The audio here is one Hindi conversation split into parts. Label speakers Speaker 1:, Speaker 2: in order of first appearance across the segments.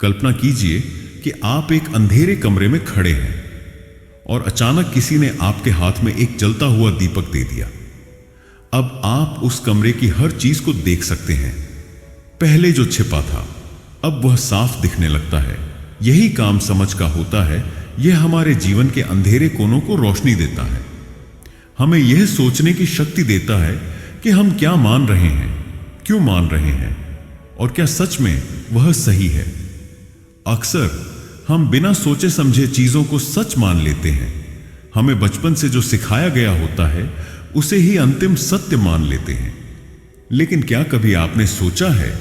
Speaker 1: कल्पना कीजिए कि आप एक अंधेरे कमरे में खड़े हैं और अचानक किसी ने आपके हाथ में एक जलता हुआ दीपक दे दिया। अब आप उस कमरे की हर चीज को देख सकते हैं। पहले जो छिपा था अब वह साफ दिखने लगता है। यही काम समझ का होता है। यह हमारे जीवन के अंधेरे कोनों को रोशनी देता है। हमें यह सोचने की शक्ति देता है कि हम क्या मान रहे हैं, क्यों मान रहे हैं और क्या सच में वह सही है। अक्सर हम बिना सोचे समझे चीजों को सच मान लेते हैं। हमें बचपन से जो सिखाया गया होता है उसे ही अंतिम सत्य मान लेते हैं। लेकिन क्या कभी आपने सोचा है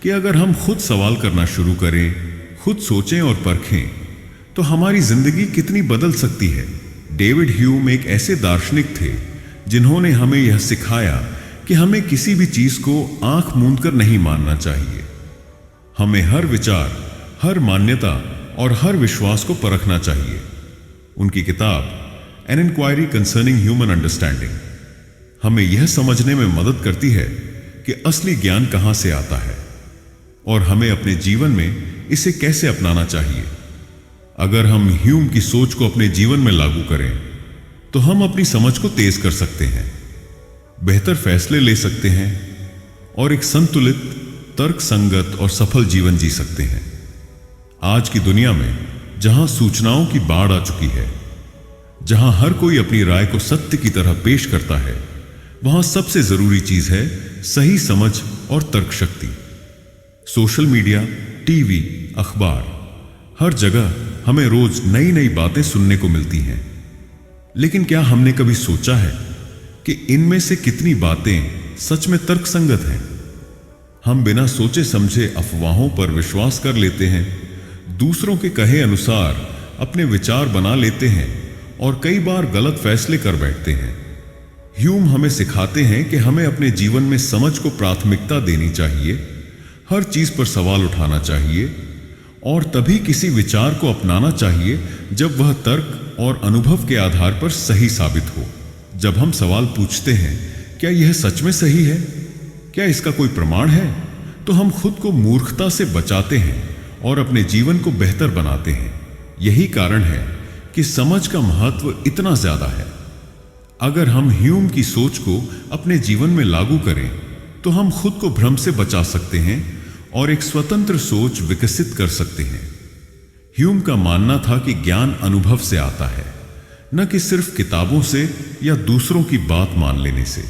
Speaker 1: कि अगर हम खुद सवाल करना शुरू करें, खुद सोचें और परखें, तो हमारी जिंदगी कितनी बदल सकती है। डेविड ह्यूम एक ऐसे दार्शनिक थे जिन्होंने हमें यह सिखाया कि हमें किसी भी चीज को आंख मूंद कर नहीं मानना चाहिए। हमें हर विचार, हर मान्यता और हर विश्वास को परखना चाहिए। उनकी किताब an inquiry concerning human understanding हमें यह समझने में मदद करती है कि असली ज्ञान कहां से आता है और हमें अपने जीवन में इसे कैसे अपनाना चाहिए। अगर हम ह्यूम की सोच को अपने जीवन में लागू करें तो हम अपनी समझ को तेज कर सकते हैं, बेहतर फैसले ले सकते हैं और एक संतुलित, तर्कसंगत और सफल जीवन जी सकते हैं। आज की दुनिया में जहां सूचनाओं की बाढ़ आ चुकी है, जहां हर कोई अपनी राय को सत्य की तरह पेश करता है, वहां सबसे जरूरी चीज है सही समझ और तर्क शक्ति। सोशल मीडिया, टीवी, अखबार, हर जगह हमें रोज नई नई बातें सुनने को मिलती हैं। लेकिन क्या हमने कभी सोचा है कि इनमें से कितनी बातें सच में तर्कसंगत हैं? हम बिना सोचे समझे अफवाहों पर विश्वास कर लेते हैं, दूसरों के कहे अनुसार अपने विचार बना लेते हैं और कई बार गलत फैसले कर बैठते हैं। ह्यूम हमें सिखाते हैं कि हमें अपने जीवन में समझ को प्राथमिकता देनी चाहिए, हर चीज पर सवाल उठाना चाहिए और तभी किसी विचार को अपनाना चाहिए जब वह तर्क और अनुभव के आधार पर सही साबित हो। जब हम सवाल पूछते हैं, क्या यह सच में सही है, क्या इसका कोई प्रमाण है, तो हम खुद को मूर्खता से बचाते हैं और अपने जीवन को बेहतर बनाते हैं। यही कारण है कि समझ का महत्व इतना ज्यादा है। अगर हम ह्यूम की सोच को अपने जीवन में लागू करें तो हम खुद को भ्रम से बचा सकते हैं और एक स्वतंत्र सोच विकसित कर सकते हैं। ह्यूम का मानना था कि ज्ञान अनुभव से आता है, न कि सिर्फ किताबों से या दूसरों की बात मान लेने से।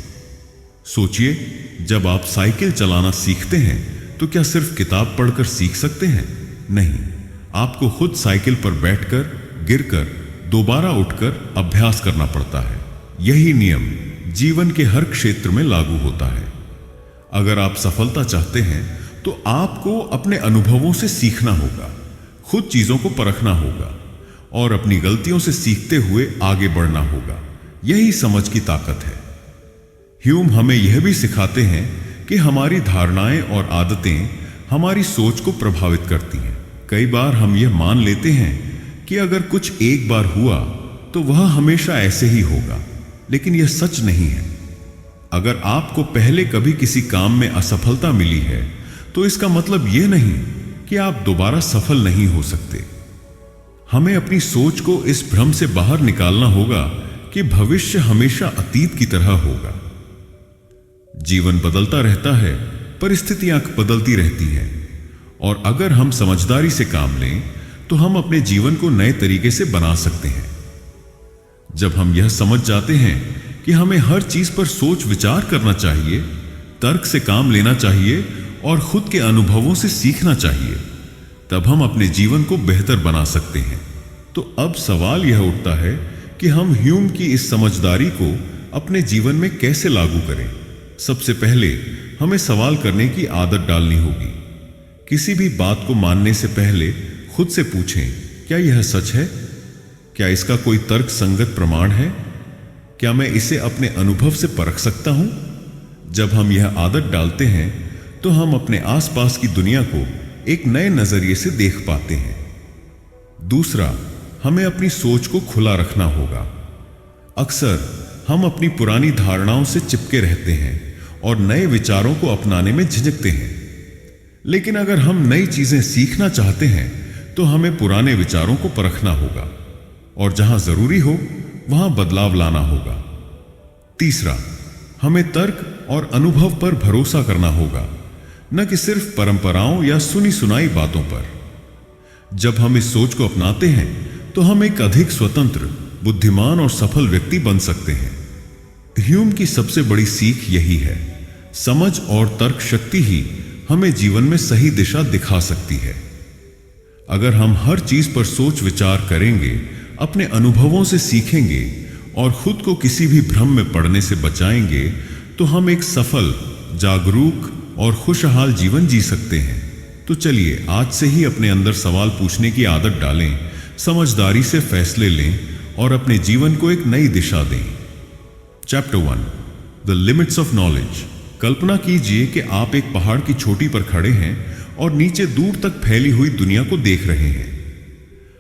Speaker 1: सोचिए, जब आप साइकिल चलाना सीखते हैं तो क्या सिर्फ किताब पढ़कर सीख सकते हैं? नहीं, आपको खुद साइकिल पर बैठकर, गिरकर, दोबारा उठकर अभ्यास करना पड़ता है। यही नियम जीवन के हर क्षेत्र में लागू होता है। अगर आप सफलता चाहते हैं तो आपको अपने अनुभवों से सीखना होगा, खुद चीजों को परखना होगा और अपनी गलतियों से सीखते हुए आगे बढ़ना होगा। यही समझ की ताकत है। ह्यूम हमें यह भी सिखाते हैं कि हमारी धारणाएं और आदतें हमारी सोच को प्रभावित करती हैं। कई बार हम यह मान लेते हैं कि अगर कुछ एक बार हुआ तो वह हमेशा ऐसे ही होगा, लेकिन यह सच नहीं है। अगर आपको पहले कभी किसी काम में असफलता मिली है तो इसका मतलब यह नहीं कि आप दोबारा सफल नहीं हो सकते। हमें अपनी सोच को इस भ्रम से बाहर निकालना होगा कि भविष्य हमेशा अतीत की तरह होगा। जीवन बदलता रहता है, परिस्थितियां बदलती रहती हैं और अगर हम समझदारी से काम लें तो हम अपने जीवन को नए तरीके से बना सकते हैं। जब हम यह समझ जाते हैं कि हमें हर चीज पर सोच विचार करना चाहिए, तर्क से काम लेना चाहिए और खुद के अनुभवों से सीखना चाहिए, तब हम अपने जीवन को बेहतर बना सकते हैं। तो अब सवाल यह उठता है कि हम ह्यूम की इस समझदारी को अपने जीवन में कैसे लागू करें। सबसे पहले हमें सवाल करने की आदत डालनी होगी। किसी भी बात को मानने से पहले खुद से पूछें, क्या यह सच है? क्या इसका कोई तर्क संगत प्रमाण है? क्या मैं इसे अपने अनुभव से परख सकता हूं? जब हम यह आदत डालते हैं तो हम अपने आसपास की दुनिया को एक नए नजरिए से देख पाते हैं। दूसरा, हमें अपनी सोच को खुला रखना होगा। अक्सर हम अपनी पुरानी धारणाओं से चिपके रहते हैं और नए विचारों को अपनाने में झिझकते हैं। लेकिन अगर हम नई चीजें सीखना चाहते हैं तो हमें पुराने विचारों को परखना होगा और जहां जरूरी हो वहां बदलाव लाना होगा। तीसरा, हमें तर्क और अनुभव पर भरोसा करना होगा, न कि सिर्फ परंपराओं या सुनी सुनाई बातों पर। जब हम इस सोच को अपनाते हैं तो हम एक अधिक स्वतंत्र, बुद्धिमान और सफल व्यक्ति बन सकते हैं। ह्यूम की सबसे बड़ी सीख यही है, समझ और तर्क शक्ति ही हमें जीवन में सही दिशा दिखा सकती है। अगर हम हर चीज पर सोच विचार करेंगे, अपने अनुभवों से सीखेंगे और खुद को किसी भी भ्रम में पड़ने से बचाएंगे, तो हम एक सफल, जागरूक और खुशहाल जीवन जी सकते हैं। तो चलिए आज से ही अपने अंदर सवाल पूछने की आदत डालें, समझदारी से फैसले लें और अपने जीवन को एक नई दिशा दें। Chapter 1, the limits of knowledge. कल्पना कीजिए कि आप एक पहाड़ की चोटी पर खड़े हैं और नीचे दूर तक फैली हुई दुनिया को देख रहे हैं।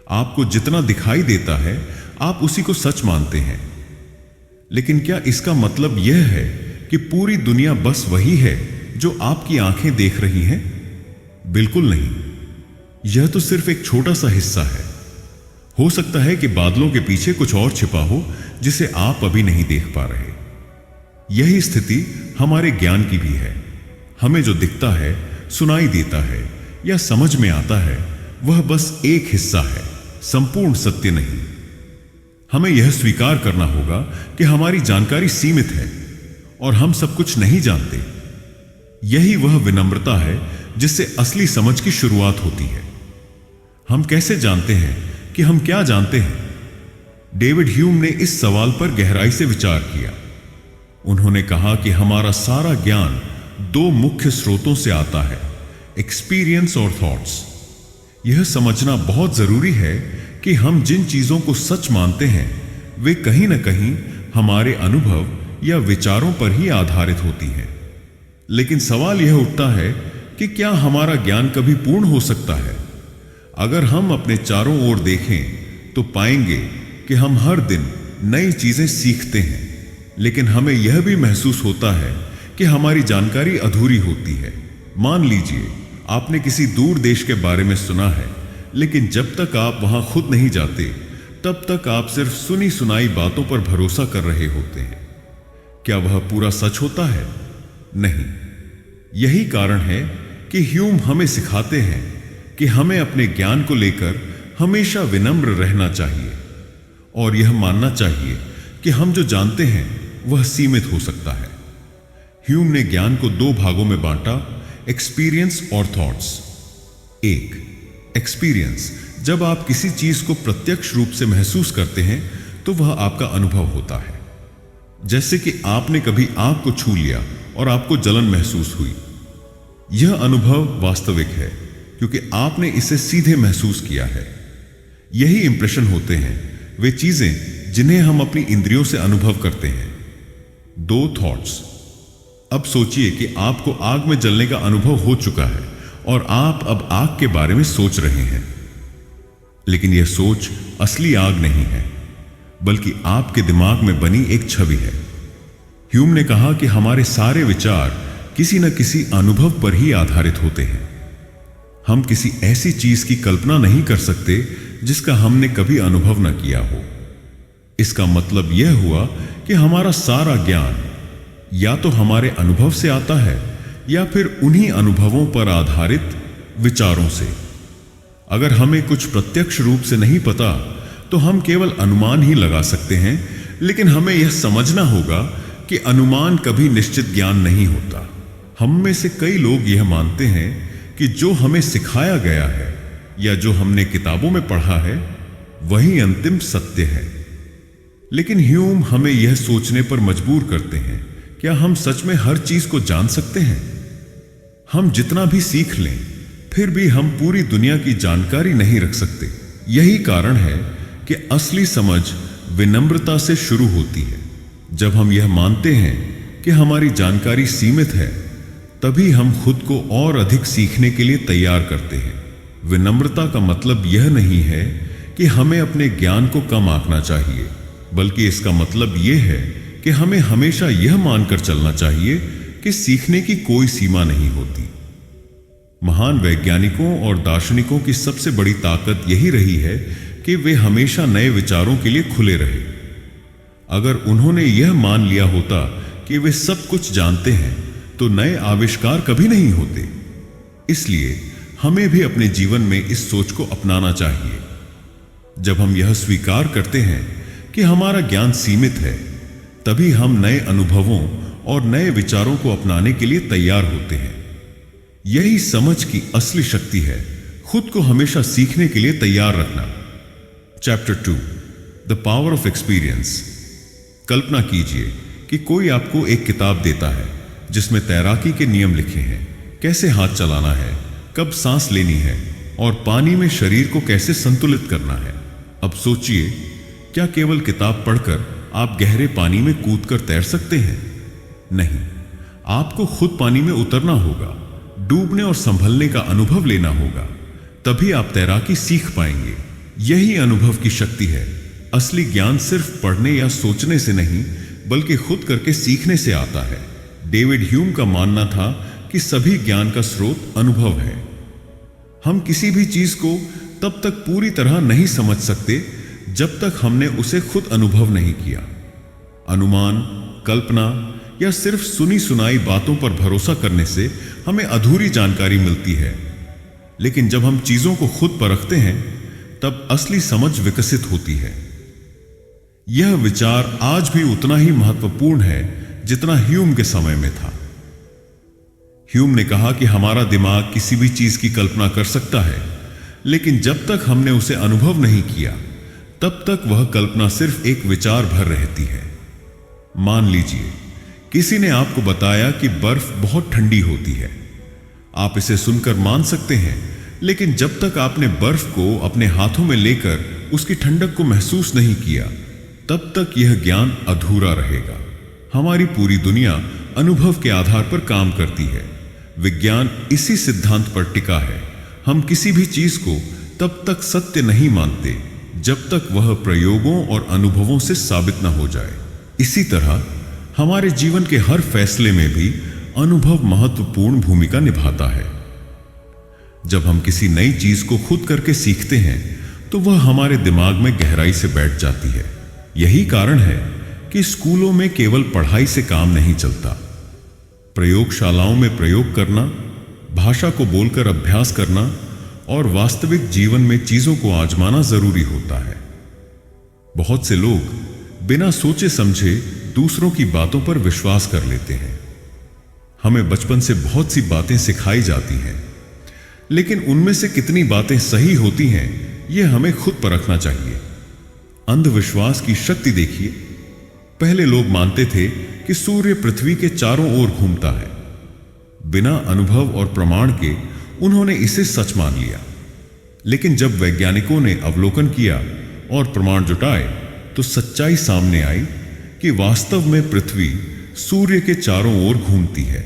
Speaker 1: आपको जितना दिखाई देता है आप उसी को सच मानते हैं। लेकिन क्या इसका मतलब यह है कि पूरी दुनिया बस वही है जो आपकी आंखें देख रही हैं? बिल्कुल नहीं। यह तो सिर्फ एक छोटा सा हिस्सा है। हो सकता है कि बादलों के पीछे कुछ और छिपा हो जिसे आप अभी नहीं देख पा रहे। यही स्थिति हमारे ज्ञान की भी है। हमें जो दिखता है, सुनाई देता है या समझ में आता है, वह बस एक हिस्सा है, संपूर्ण सत्य नहीं। हमें यह स्वीकार करना होगा कि हमारी जानकारी सीमित है और हम सब कुछ नहीं जानते। यही वह विनम्रता है जिससे असली समझ की शुरुआत होती है। हम कैसे जानते हैं कि हम क्या जानते हैं? डेविड ह्यूम ने इस सवाल पर गहराई से विचार किया। उन्होंने कहा कि हमारा सारा ज्ञान दो मुख्य स्रोतों से आता है, एक्सपीरियंस और थॉट्स। यह समझना बहुत जरूरी है कि हम जिन चीजों को सच मानते हैं वे कहीं न कहीं हमारे अनुभव या विचारों पर ही आधारित होती हैं। लेकिन सवाल यह उठता है कि क्या हमारा ज्ञान कभी पूर्ण हो सकता है? अगर हम अपने चारों ओर देखें तो पाएंगे कि हम हर दिन नई चीजें सीखते हैं, लेकिन हमें यह भी महसूस होता है कि हमारी जानकारी अधूरी होती है। मान लीजिए आपने किसी दूर देश के बारे में सुना है, लेकिन जब तक आप वहां खुद नहीं जाते तब तक आप सिर्फ सुनी सुनाई बातों पर भरोसा कर रहे होते हैं। क्या वह पूरा सच होता है? नहीं। यही कारण है कि ह्यूम हमें सिखाते हैं कि हमें अपने ज्ञान को लेकर हमेशा विनम्र रहना चाहिए और यह मानना चाहिए कि हम जो जानते हैं वह सीमित हो सकता है। ह्यूम ने ज्ञान को दो भागों में बांटा, एक्सपीरियंस और थॉट्स। एक, एक्सपीरियंस। जब आप किसी चीज को प्रत्यक्ष रूप से महसूस करते हैं तो वह आपका अनुभव होता है। जैसे कि आपने कभी आग को छू लिया और आपको जलन महसूस हुई। यह अनुभव वास्तविक है क्योंकि आपने इसे सीधे महसूस किया है। यही इंप्रेशन होते हैं, वे चीजें जिन्हें हम अपनी इंद्रियों से अनुभव करते हैं। दो, थॉट्स। अब सोचिए कि आपको आग में जलने का अनुभव हो चुका है और आप अब आग के बारे में सोच रहे हैं, लेकिन यह सोच असली आग नहीं है, बल्कि आपके दिमाग में बनी एक छवि है। ह्यूम ने कहा कि हमारे सारे विचार किसी न किसी अनुभव पर ही आधारित होते हैं। हम किसी ऐसी चीज की कल्पना नहीं कर सकते जिसका हमने कभी अनुभव न किया हो। इसका मतलब यह हुआ कि हमारा सारा ज्ञान या तो हमारे अनुभव से आता है या फिर उन्हीं अनुभवों पर आधारित विचारों से। अगर हमें कुछ प्रत्यक्ष रूप से नहीं पता तो हम केवल अनुमान ही लगा सकते हैं, लेकिन हमें यह समझना होगा कि अनुमान कभी निश्चित ज्ञान नहीं होता। हम में से कई लोग यह मानते हैं कि जो हमें सिखाया गया है या जो हमने किताबों में पढ़ा है वही अंतिम सत्य है। लेकिन ह्यूम हमें यह सोचने पर मजबूर करते हैं, क्या हम सच में हर चीज को जान सकते हैं? हम जितना भी सीख लें फिर भी हम पूरी दुनिया की जानकारी नहीं रख सकते। यही कारण है कि असली समझ विनम्रता से शुरू होती है। जब हम यह मानते हैं कि हमारी जानकारी सीमित है, तभी हम खुद को और अधिक सीखने के लिए तैयार करते हैं। विनम्रता का मतलब यह नहीं है कि हमें अपने ज्ञान को कम आंकना चाहिए, बल्कि इसका मतलब यह है कि हमें हमेशा यह मानकर चलना चाहिए कि सीखने की कोई सीमा नहीं होती। महान वैज्ञानिकों और दार्शनिकों की सबसे बड़ी ताकत यही रही है कि वे हमेशा नए विचारों के लिए खुले रहे। अगर उन्होंने यह मान लिया होता कि वे सब कुछ जानते हैं तो नए आविष्कार कभी नहीं होते। इसलिए हमें भी अपने जीवन में इस सोच को अपनाना चाहिए। जब हम यह स्वीकार करते हैं कि हमारा ज्ञान सीमित है, तभी हम नए अनुभवों और नए विचारों को अपनाने के लिए तैयार होते हैं। यही समझ की असली शक्ति है, खुद को हमेशा सीखने के लिए तैयार रखना। Chapter 2, the power of experience. कल्पना कीजिए कि कोई आपको एक किताब देता है जिसमें तैराकी के नियम लिखे हैं, कैसे हाथ चलाना है, कब सांस लेनी है और पानी में शरीर को कैसे संतुलित करना है। अब सोचिए, क्या केवल किताब पढ़कर आप गहरे पानी में कूदकर तैर सकते हैं? नहीं, आपको खुद पानी में उतरना होगा, डूबने और संभलने का अनुभव लेना होगा, तभी आप तैराकी सीख पाएंगे। यही अनुभव की शक्ति है। असली ज्ञान सिर्फ पढ़ने या सोचने से नहीं, बल्कि खुद करके सीखने से आता है। डेविड ह्यूम का मानना था कि सभी ज्ञान का स्रोत अनुभव है। हम किसी भी चीज को तब तक पूरी तरह नहीं समझ सकते जब तक हमने उसे खुद अनुभव नहीं किया। अनुमान, कल्पना या सिर्फ सुनी सुनाई बातों पर भरोसा करने से हमें अधूरी जानकारी मिलती है। लेकिन जब हम चीजों को खुद परखते हैं, तब असली समझ विकसित होती है। यह विचार आज भी उतना ही महत्वपूर्ण है जितना ह्यूम के समय में था। ह्यूम ने कहा कि हमारा दिमाग किसी भी चीज की कल्पना कर सकता है, लेकिन जब तक हमने उसे अनुभव नहीं किया, तब तक वह कल्पना सिर्फ एक विचार भर रहती है। मान लीजिए, किसी ने आपको बताया कि बर्फ बहुत ठंडी होती है। आप इसे सुनकर मान सकते हैं, लेकिन जब तक आपने बर्फ को अपने हाथों में लेकर उसकी ठंडक को महसूस नहीं किया, तब तक यह ज्ञान अधूरा रहेगा। हमारी पूरी दुनिया अनुभव के आधार पर काम करती है। विज्ञान इसी सिद्धांत पर टिका है। हम किसी भी चीज को तब तक सत्य नहीं मानते जब तक वह प्रयोगों और अनुभवों से साबित न हो जाए। इसी तरह हमारे जीवन के हर फैसले में भी अनुभव महत्वपूर्ण भूमिका निभाता है। जब हम किसी नई चीज को खुद करके सीखते हैं, तो वह हमारे दिमाग में गहराई से बैठ जाती है। यही कारण है कि स्कूलों में केवल पढ़ाई से काम नहीं चलता। प्रयोगशालाओं में प्रयोग करना, भाषा को बोलकर अभ्यास करना और वास्तविक जीवन में चीजों को आजमाना जरूरी होता है। बहुत से लोग बिना सोचे समझे दूसरों की बातों पर विश्वास कर लेते हैं। हमें बचपन से बहुत सी बातें सिखाई जाती हैं, लेकिन उनमें से कितनी बातें सही होती हैं, यह हमें खुद परखना चाहिए। अंधविश्वास की शक्ति देखिए। पहले लोग मानते थे कि सूर्य पृथ्वी के चारों ओर घूमता है। बिना अनुभव और प्रमाण के उन्होंने इसे सच मान लिया। लेकिन जब वैज्ञानिकों ने अवलोकन किया और प्रमाण जुटाए, तो सच्चाई सामने आई कि वास्तव में पृथ्वी सूर्य के चारों ओर घूमती है।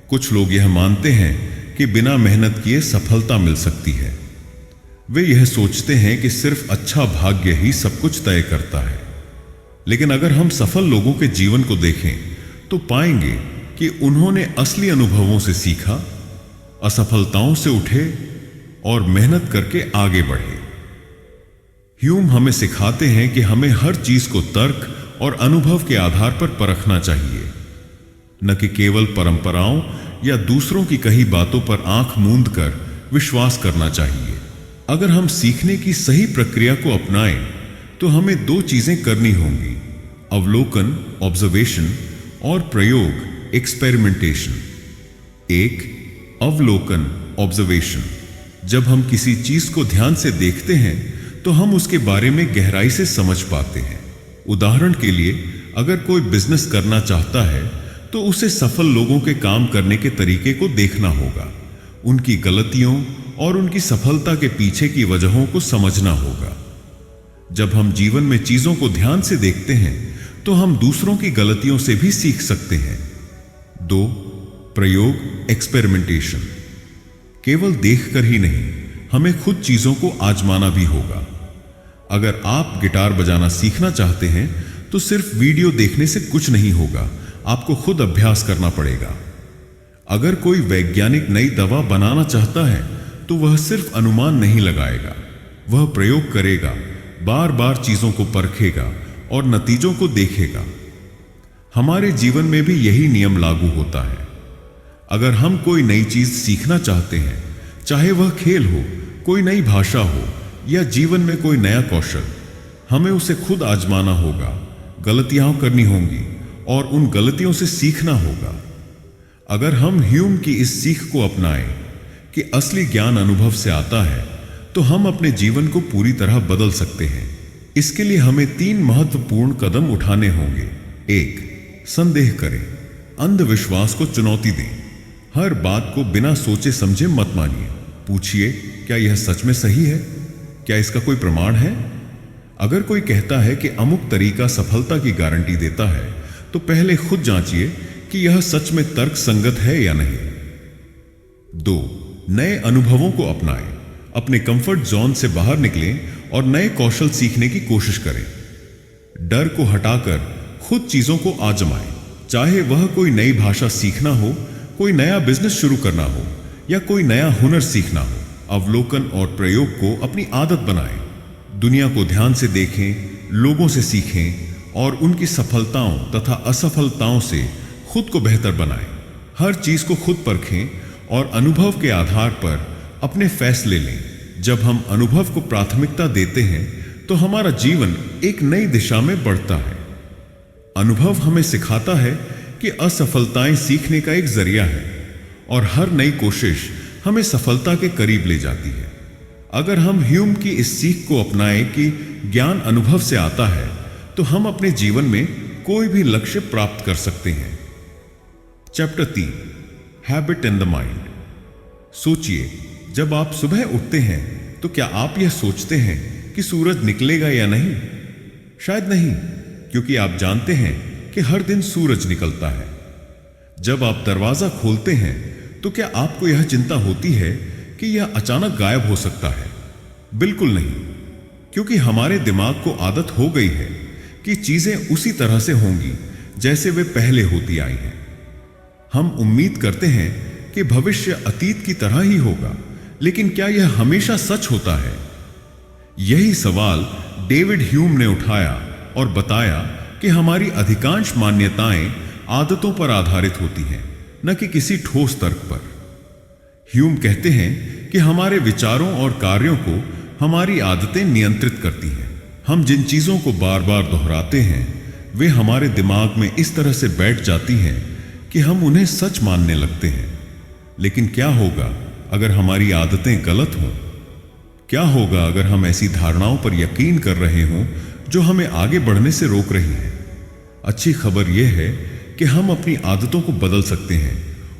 Speaker 1: कुछ लोग यह मानते हैं कि बिना मेहनत किए सफलता मिल सकती है। वे यह सोचते हैं कि सिर्फ अच्छा भाग्य ही सब कुछ तय करता है। लेकिन अगर हम सफल लोगों के जीवन को देखें, तो पाएंगे कि उन्होंने असली अनुभवों से सीखा, असफलताओं से उठे और मेहनत करके आगे बढ़े। ह्यूम हमें सिखाते हैं कि हमें हर चीज को तर्क और अनुभव के आधार पर परखना चाहिए, न कि केवल परंपराओं या दूसरों की कही बातों पर आंख मूंद कर विश्वास करना चाहिए। अगर हम सीखने की सही प्रक्रिया को अपनाएं, तो हमें दो चीजें करनी होंगी: अवलोकन, ऑब्जर्वेशन, और प्रयोग, एक्सपेरिमेंटेशन। एक, अवलोकन, ऑब्जर्वेशन। जब हम किसी चीज को ध्यान से देखते हैं, तो हम उसके बारे में गहराई से समझ पाते हैं। उदाहरण के लिए, अगर कोई बिजनेस करना चाहता है, तो उसे सफल लोगों के काम करने के तरीके को देखना होगा, उनकी गलतियों और उनकी सफलता के पीछे की वजहों को समझना होगा। जब हम जीवन में चीजों को ध्यान से देखते हैं, तो हम दूसरों की गलतियों से भी सीख सकते हैं। 2, प्रयोग, एक्सपेरिमेंटेशन। केवल देखकर ही नहीं, हमें खुद चीजों को आजमाना भी होगा। अगर आप गिटार बजाना सीखना चाहते हैं, तो सिर्फ वीडियो देखने से कुछ नहीं होगा, आपको खुद अभ्यास करना पड़ेगा। अगर कोई वैज्ञानिक नई दवा बनाना चाहता है तो वह सिर्फ अनुमान नहीं लगाएगा, वह प्रयोग करेगा, बार बार चीजों को परखेगा और नतीजों को देखेगा। हमारे जीवन में भी यही नियम लागू होता है। अगर हम कोई नई चीज सीखना चाहते हैं, चाहे वह खेल हो, कोई नई भाषा हो या जीवन में कोई नया कौशल, हमें उसे खुद आजमाना होगा, गलतियां करनी होंगी और उन गलतियों से सीखना होगा। अगर हम ह्यूम की इस सीख को अपनाएं कि असली ज्ञान अनुभव से आता है, तो हम अपने जीवन को पूरी तरह बदल सकते हैं। इसके लिए हमें 3 महत्वपूर्ण कदम उठाने होंगे। 1. संदेह करें, अंधविश्वास को चुनौती दें। हर बात को बिना सोचे समझे मत मानिए। पूछिए, क्या यह सच में सही है? क्या इसका कोई प्रमाण है? अगर कोई कहता है कि अमुक तरीका सफलता की गारंटी देता है, तो पहले खुद जांचिए कि यह सच में तर्क संगत है या नहीं। 2. नए अनुभवों को अपनाएं। अपने कंफर्ट जोन से बाहर निकलें और नए कौशल सीखने की कोशिश करें। डर को हटाकर खुद चीजों को आजमाएं। चाहे वह कोई नई भाषा सीखना हो, कोई नया बिजनेस शुरू करना हो या कोई नया हुनर सीखना हो, अवलोकन और प्रयोग को अपनी आदत बनाएं। दुनिया को ध्यान से देखें, लोगों से सीखें और उनकी सफलताओं तथा असफलताओं से खुद को बेहतर बनाएं। हर चीज को खुद परखें और अनुभव के आधार पर अपने फैसले लें। जब हम अनुभव को प्राथमिकता देते हैं, तो हमारा जीवन एक नई दिशा में बढ़ता है। अनुभव हमें सिखाता है कि असफलताएं सीखने का एक जरिया है और हर नई कोशिश हमें सफलता के करीब ले जाती है। अगर हम ह्यूम की इस सीख को अपनाएं कि ज्ञान अनुभव से आता है, तो हम अपने जीवन में कोई भी लक्ष्य प्राप्त कर सकते हैं। Chapter 3, habit in the mind. सोचिए, जब आप सुबह उठते हैं तो क्या आप यह सोचते हैं कि सूरज निकलेगा या नहीं? शायद नहीं, क्योंकि आप जानते हैं कि हर दिन सूरज निकलता है। जब आप दरवाजा खोलते हैं तो क्या आपको यह चिंता होती है कि यह अचानक गायब हो सकता है? बिल्कुल नहीं, क्योंकि हमारे दिमाग को आदत हो गई है कि चीजें उसी तरह से होंगी जैसे वे पहले होती आई हैं। हम उम्मीद करते हैं कि भविष्य अतीत की तरह ही होगा, लेकिन क्या यह हमेशा सच होता है? यही सवाल डेविड ह्यूम ने उठाया और बताया कि हमारी अधिकांश मान्यताएं आदतों पर आधारित होती हैं, न कि किसी ठोस तर्क पर। ह्यूम कहते हैं कि हमारे विचारों और कार्यों को हमारी आदतें नियंत्रित करती हैं। हम जिन चीजों को बार बार दोहराते हैं, वे हमारे दिमाग में इस तरह से बैठ जाती हैं कि हम उन्हें सच मानने लगते हैं। लेकिन क्या होगा अगर हमारी आदतें गलत हों? क्या होगा अगर हम ऐसी धारणाओं पर यकीन कर रहे हों जो हमें आगे बढ़ने से रोक रही हैं? अच्छी खबर यह है कि हम अपनी आदतों को बदल सकते हैं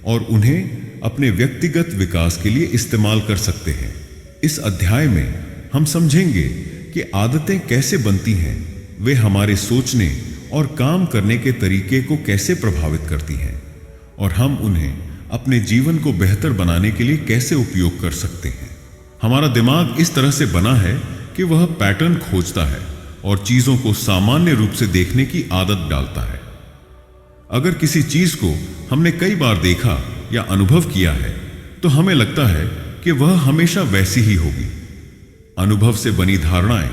Speaker 1: और उन्हें अपने व्यक्तिगत विकास के लिए इस्तेमाल कर सकते हैं। इस अध्याय में हम समझेंगे कि आदतें कैसे बनती हैं, वे हमारे सोचने और काम करने के तरीके को कैसे प्रभावित करती हैं और हम उन्हें अपने जीवन को बेहतर बनाने के लिए कैसे उपयोग कर सकते हैं। हमारा दिमाग इस तरह से बना है कि वह पैटर्न खोजता है और चीजों को सामान्य रूप से देखने की आदत डालता है। अगर किसी चीज को हमने कई बार देखा या अनुभव किया है, तो हमें लगता है कि वह हमेशा वैसी ही होगी। अनुभव से बनी धारणाएं।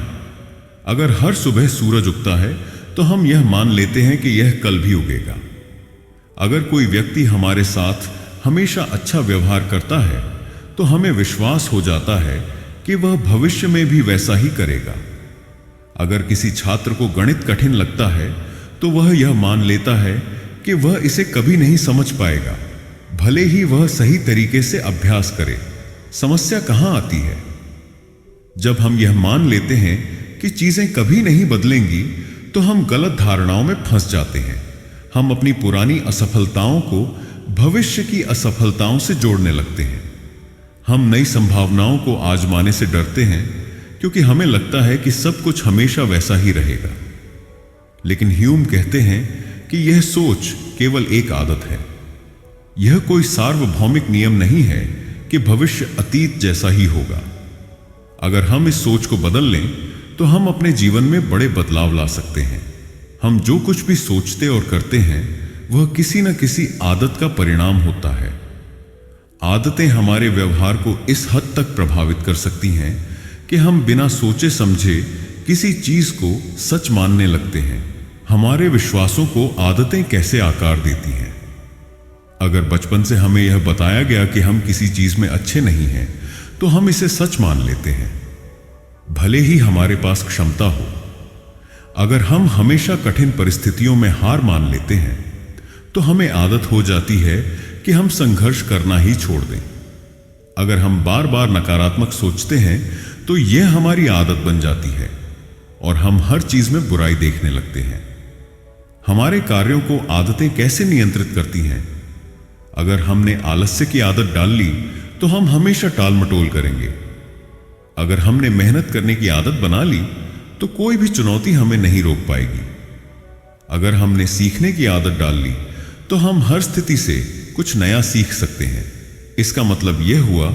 Speaker 1: अगर हर सुबह सूरज उगता है, तो हम यह मान लेते हैं कि यह कल भी उगेगा। अगर कोई व्यक्ति हमारे साथ हमेशा अच्छा व्यवहार करता है, तो हमें विश्वास हो जाता है कि वह भविष्य में भी वैसा ही करेगा। अगर किसी छात्र को गणित कठिन लगता है, तो वह यह मान लेता है कि वह इसे कभी नहीं समझ पाएगा, भले ही वह सही तरीके से अभ्यास करे। समस्या कहां आती है? जब हम यह मान लेते हैं कि चीजें कभी नहीं बदलेंगी, तो हम गलत धारणाओं में फंस जाते हैं। हम अपनी पुरानी असफलताओं को भविष्य की असफलताओं से जोड़ने लगते हैं। हम नई संभावनाओं को आजमाने से डरते हैं, क्योंकि हमें लगता है कि सब कुछ हमेशा वैसा ही रहेगा। लेकिन ह्यूम कहते हैं कि यह सोच केवल एक आदत है। यह कोई सार्वभौमिक नियम नहीं है कि भविष्य अतीत जैसा ही होगा। अगर हम इस सोच को बदल लें, तो हम अपने जीवन में बड़े बदलाव ला सकते हैं। हम जो कुछ भी सोचते और करते हैं, वह किसी न किसी आदत का परिणाम होता है। आदतें हमारे व्यवहार को इस हद तक प्रभावित कर सकती हैं कि हम बिना सोचे समझे किसी चीज को सच मानने लगते हैं। हमारे विश्वासों को आदतें कैसे आकार देती हैं? अगर बचपन से हमें यह बताया गया कि हम किसी चीज में अच्छे नहीं हैं, तो हम इसे सच मान लेते हैं, भले ही हमारे पास क्षमता हो। अगर हम हमेशा कठिन परिस्थितियों में हार मान लेते हैं, तो हमें आदत हो जाती है कि हम संघर्ष करना ही छोड़ दें। अगर हम बार बार नकारात्मक सोचते हैं, तो यह हमारी आदत बन जाती है और हम हर चीज में बुराई देखने लगते हैं। हमारे कार्यों को आदतें कैसे नियंत्रित करती हैं? अगर हमने आलस्य की आदत डाल ली, तो हम हमेशा टाल मटोल करेंगे। अगर हमने मेहनत करने की आदत बना ली, तो कोई भी चुनौती हमें नहीं रोक पाएगी। अगर हमने सीखने की आदत डाल ली, तो हम हर स्थिति से कुछ नया सीख सकते हैं। इसका मतलब यह हुआ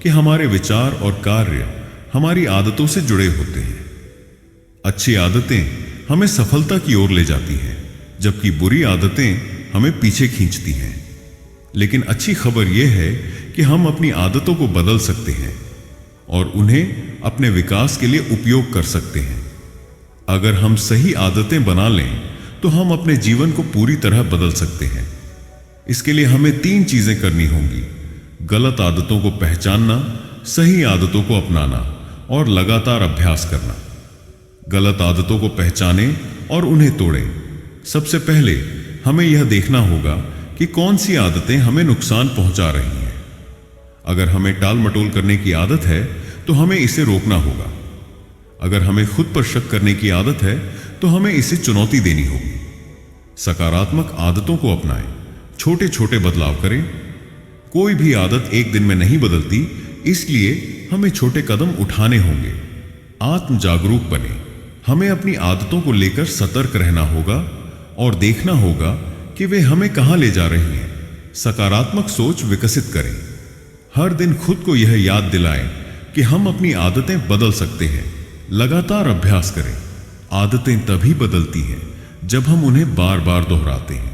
Speaker 1: कि हमारे विचार और कार्य हमारी आदतों से जुड़े होते हैं। अच्छी आदतें हमें सफलता की ओर ले जाती हैं, जबकि बुरी आदतें हमें पीछे खींचती हैं। लेकिन अच्छी खबर यह है कि हम अपनी आदतों को बदल सकते हैं और उन्हें अपने विकास के लिए उपयोग कर सकते हैं। अगर हम सही आदतें बना लें, तो हम अपने जीवन को पूरी तरह बदल सकते हैं। इसके लिए हमें 3 चीजें करनी होंगी: गलत आदतों को पहचानना, सही आदतों को अपनाना और लगातार अभ्यास करना। गलत आदतों को पहचानें और उन्हें तोड़ें। सबसे पहले हमें यह देखना होगा कि कौन सी आदतें हमें नुकसान पहुंचा रही हैं। अगर हमें टाल मटोल करने की आदत है, तो हमें इसे रोकना होगा। अगर हमें खुद पर शक करने की आदत है, तो हमें इसे चुनौती देनी होगी। सकारात्मक आदतों को अपनाएं, छोटे छोटे बदलाव करें। कोई भी आदत एक दिन में नहीं बदलती, इसलिए हमें छोटे कदम उठाने होंगे। आत्म जागरूक बने। हमें अपनी आदतों को लेकर सतर्क रहना होगा और देखना होगा कि वे हमें कहां ले जा रही हैं। सकारात्मक सोच विकसित करें। हर दिन खुद को यह याद दिलाएं कि हम अपनी आदतें बदल सकते हैं। लगातार अभ्यास करें। आदतें तभी बदलती हैं जब हम उन्हें बार बार दोहराते हैं।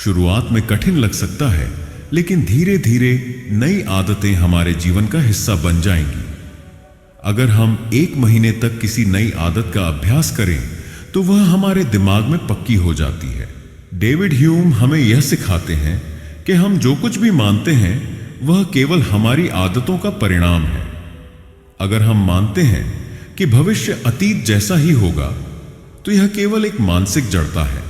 Speaker 1: शुरुआत में कठिन लग सकता है, लेकिन धीरे धीरे नई आदतें हमारे जीवन का हिस्सा बन जाएंगी। अगर हम 1 महीने तक किसी नई आदत का अभ्यास करें, तो वह हमारे दिमाग में पक्की हो जाती है। डेविड ह्यूम हमें यह सिखाते हैं कि हम जो कुछ भी मानते हैं, वह केवल हमारी आदतों का परिणाम है। अगर हम मानते हैं कि भविष्य अतीत जैसा ही होगा, तो यह केवल एक मानसिक जड़ता है।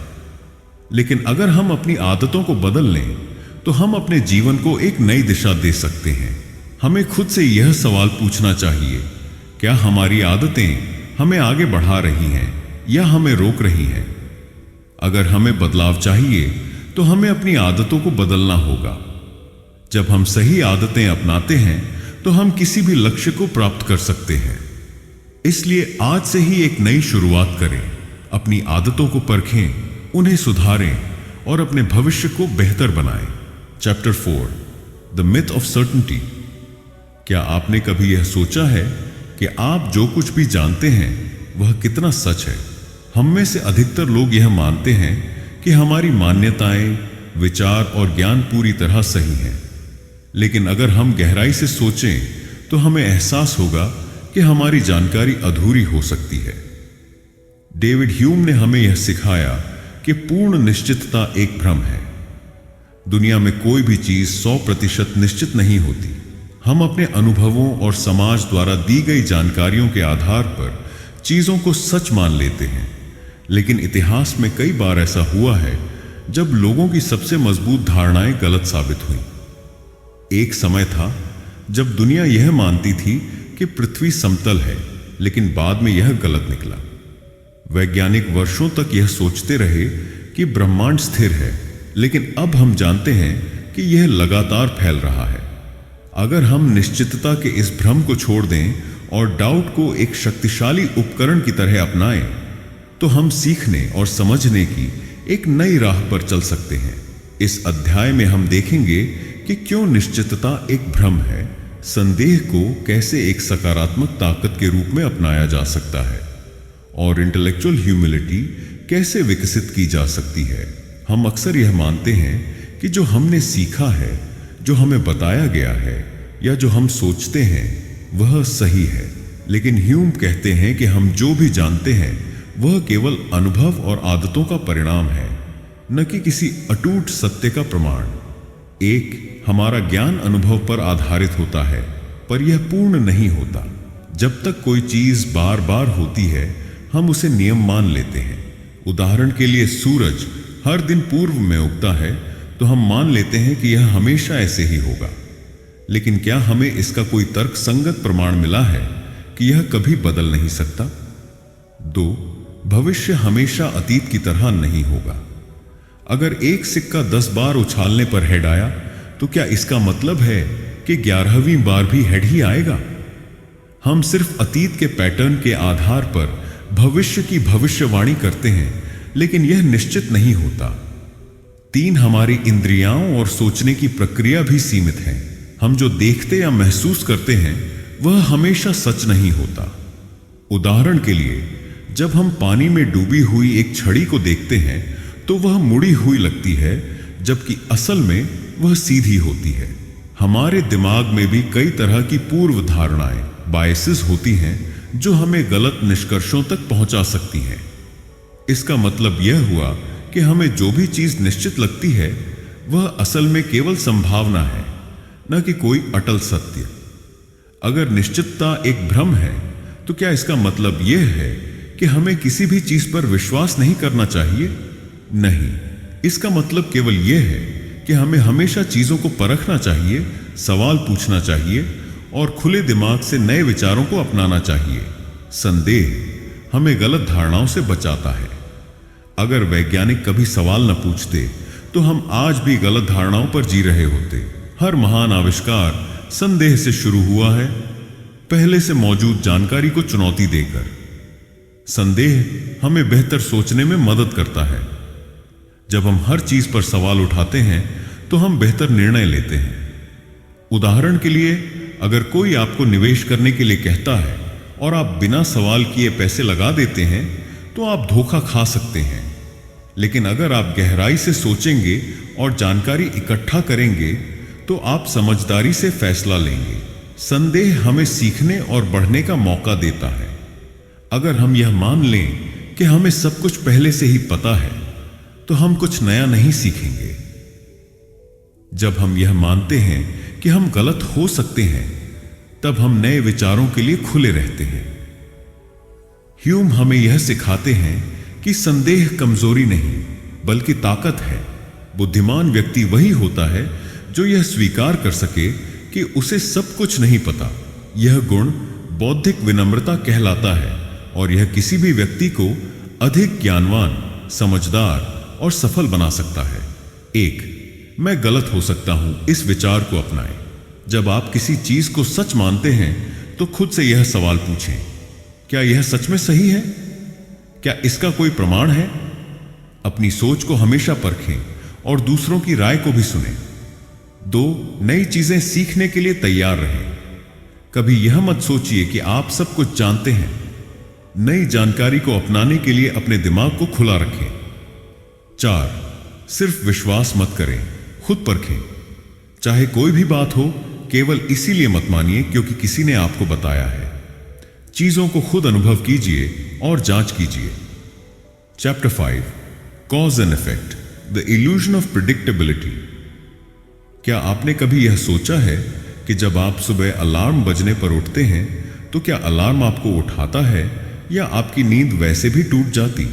Speaker 1: लेकिन अगर हम अपनी आदतों को बदल लें, तो हम अपने जीवन को एक नई दिशा दे सकते हैं। हमें खुद से यह सवाल पूछना चाहिए, क्या हमारी आदतें हमें आगे बढ़ा रही हैं या हमें रोक रही हैं? अगर हमें बदलाव चाहिए, तो हमें अपनी आदतों को बदलना होगा। जब हम सही आदतें अपनाते हैं, तो हम किसी भी लक्ष्य को प्राप्त कर सकते हैं। इसलिए आज से ही एक नई शुरुआत करें। अपनी आदतों को परखें, उन्हें सुधारें और अपने भविष्य को बेहतर बनाएं। Chapter 4, the myth of certainty. क्या आपने कभी यह सोचा है कि आप जो कुछ भी जानते हैं, वह कितना सच है? हम में से अधिकतर लोग यह मानते हैं कि हमारी मान्यताएं, विचार और ज्ञान पूरी तरह सही हैं। लेकिन अगर हम गहराई से सोचें, तो हमें एहसास होगा कि हमारी जानकारी अधूरी हो सकती है। डेविड ह्यूम ने हमें यह सिखाया कि पूर्ण निश्चितता एक भ्रम है। दुनिया में कोई भी चीज 100% निश्चित नहीं होती। हम अपने अनुभवों और समाज द्वारा दी गई जानकारियों के आधार पर चीजों को सच मान लेते हैं। लेकिन इतिहास में कई बार ऐसा हुआ है जब लोगों की सबसे मजबूत धारणाएं गलत साबित हुई। एक समय था जब दुनिया यह मानती थी कि पृथ्वी समतल है, लेकिन बाद में यह गलत निकला। वैज्ञानिक वर्षों तक यह सोचते रहे कि ब्रह्मांड स्थिर है, लेकिन अब हम जानते हैं कि यह लगातार फैल रहा है। अगर हम निश्चितता के इस भ्रम को छोड़ दें और डाउट को एक शक्तिशाली उपकरण की तरह अपनाएं, तो हम सीखने और समझने की एक नई राह पर चल सकते हैं। इस अध्याय में हम देखेंगे कि क्यों निश्चितता एक भ्रम है, संदेह को कैसे एक सकारात्मक ताकत के रूप में अपनाया जा सकता है और इंटेलेक्चुअल ह्यूमिलिटी कैसे विकसित की जा सकती है। हम अक्सर यह मानते हैं कि जो हमने सीखा है, जो हमें बताया गया है या जो हम सोचते हैं वह सही है, लेकिन ह्यूम कहते हैं कि हम जो भी जानते हैं वह केवल अनुभव और आदतों का परिणाम है, न कि किसी अटूट सत्य का प्रमाण। एक, हमारा ज्ञान अनुभव पर आधारित होता है, पर यह पूर्ण नहीं होता। जब तक कोई चीज बार बार होती है हम उसे नियम मान लेते हैं। उदाहरण के लिए सूरज हर दिन पूर्व में उगता है तो हम मान लेते हैं कि यह हमेशा ऐसे ही होगा, लेकिन क्या हमें इसका कोई तर्क संगत प्रमाण मिला है कि यह कभी बदल नहीं सकता? 2, भविष्य हमेशा अतीत की तरह नहीं होगा। अगर एक सिक्का 10 बार उछालने पर हेड आया तो क्या इसका मतलब है कि 11वीं बार भी हेड ही आएगा? हम सिर्फ अतीत के पैटर्न के आधार पर भविष्य की भविष्यवाणी करते हैं, लेकिन यह निश्चित नहीं होता। 3, हमारी इंद्रियाओं और सोचने की प्रक्रिया भी सीमित है। हम जो देखते या महसूस करते हैं वह हमेशा सच नहीं होता। उदाहरण के लिए, जब हम पानी में डूबी हुई एक छड़ी को देखते हैं तो वह मुड़ी हुई लगती है, जबकि असल में वह सीधी होती है। हमारे दिमाग में भी कई तरह की पूर्व धारणाएं, बायसेस होती हैं जो हमें गलत निष्कर्षों तक पहुंचा सकती हैं। इसका मतलब यह हुआ कि हमें जो भी चीज निश्चित लगती है वह असल में केवल संभावना है, न कि कोई अटल सत्य। अगर निश्चितता एक भ्रम है तो क्या इसका मतलब यह है कि हमें किसी भी चीज पर विश्वास नहीं करना चाहिए? नहीं, इसका मतलब केवल यह है कि हमें हमेशा चीजों को परखना चाहिए, सवाल पूछना चाहिए और खुले दिमाग से नए विचारों को अपनाना चाहिए। संदेह हमें गलत धारणाओं से बचाता है। अगर वैज्ञानिक कभी सवाल न पूछते तो हम आज भी गलत धारणाओं पर जी रहे होते। हर महान आविष्कार संदेह से शुरू हुआ है, पहले से मौजूद जानकारी को चुनौती देकर। संदेह हमें बेहतर सोचने में मदद करता है। जब हम हर चीज पर सवाल उठाते हैं तो हम बेहतर निर्णय लेते हैं। उदाहरण के लिए, अगर कोई आपको निवेश करने के लिए कहता है और आप बिना सवाल किए पैसे लगा देते हैं तो आप धोखा खा सकते हैं। लेकिन अगर आप गहराई से सोचेंगे और जानकारी इकट्ठा करेंगे तो आप समझदारी से फैसला लेंगे। संदेह हमें सीखने और बढ़ने का मौका देता है। अगर हम यह मान लें कि हमें सब कुछ पहले से ही पता है तो हम कुछ नया नहीं सीखेंगे। जब हम यह मानते हैं कि हम गलत हो सकते हैं, तब हम नए विचारों के लिए खुले रहते हैं। ह्यूम हमें यह सिखाते हैं कि संदेह कमजोरी नहीं बल्कि ताकत है। बुद्धिमान व्यक्ति वही होता है जो यह स्वीकार कर सके कि उसे सब कुछ नहीं पता। यह गुण बौद्धिक विनम्रता कहलाता है और यह किसी भी व्यक्ति को अधिक ज्ञानवान, समझदार और सफल बना सकता है। 1, मैं गलत हो सकता हूं, इस विचार को अपनाएं। जब आप किसी चीज को सच मानते हैं तो खुद से यह सवाल पूछें, क्या यह सच में सही है? क्या इसका कोई प्रमाण है? अपनी सोच को हमेशा परखें और दूसरों की राय को भी सुनें। 2, नई चीजें सीखने के लिए तैयार रहें। कभी यह मत सोचिए कि आप सब कुछ जानते हैं। नई जानकारी को अपनाने के लिए अपने दिमाग को खुला रखें। 4, सिर्फ विश्वास मत करें, खुद परखें। चाहे कोई भी बात हो, केवल इसीलिए मत मानिए क्योंकि किसी ने आपको बताया है। चीजों को खुद अनुभव कीजिए और जांच कीजिए। Chapter 5, cause and effect, the illusion of predictability. क्या आपने कभी यह सोचा है कि जब आप सुबह अलार्म बजने पर उठते हैं तो क्या अलार्म आपको उठाता है या आपकी नींद वैसे भी टूट जाती?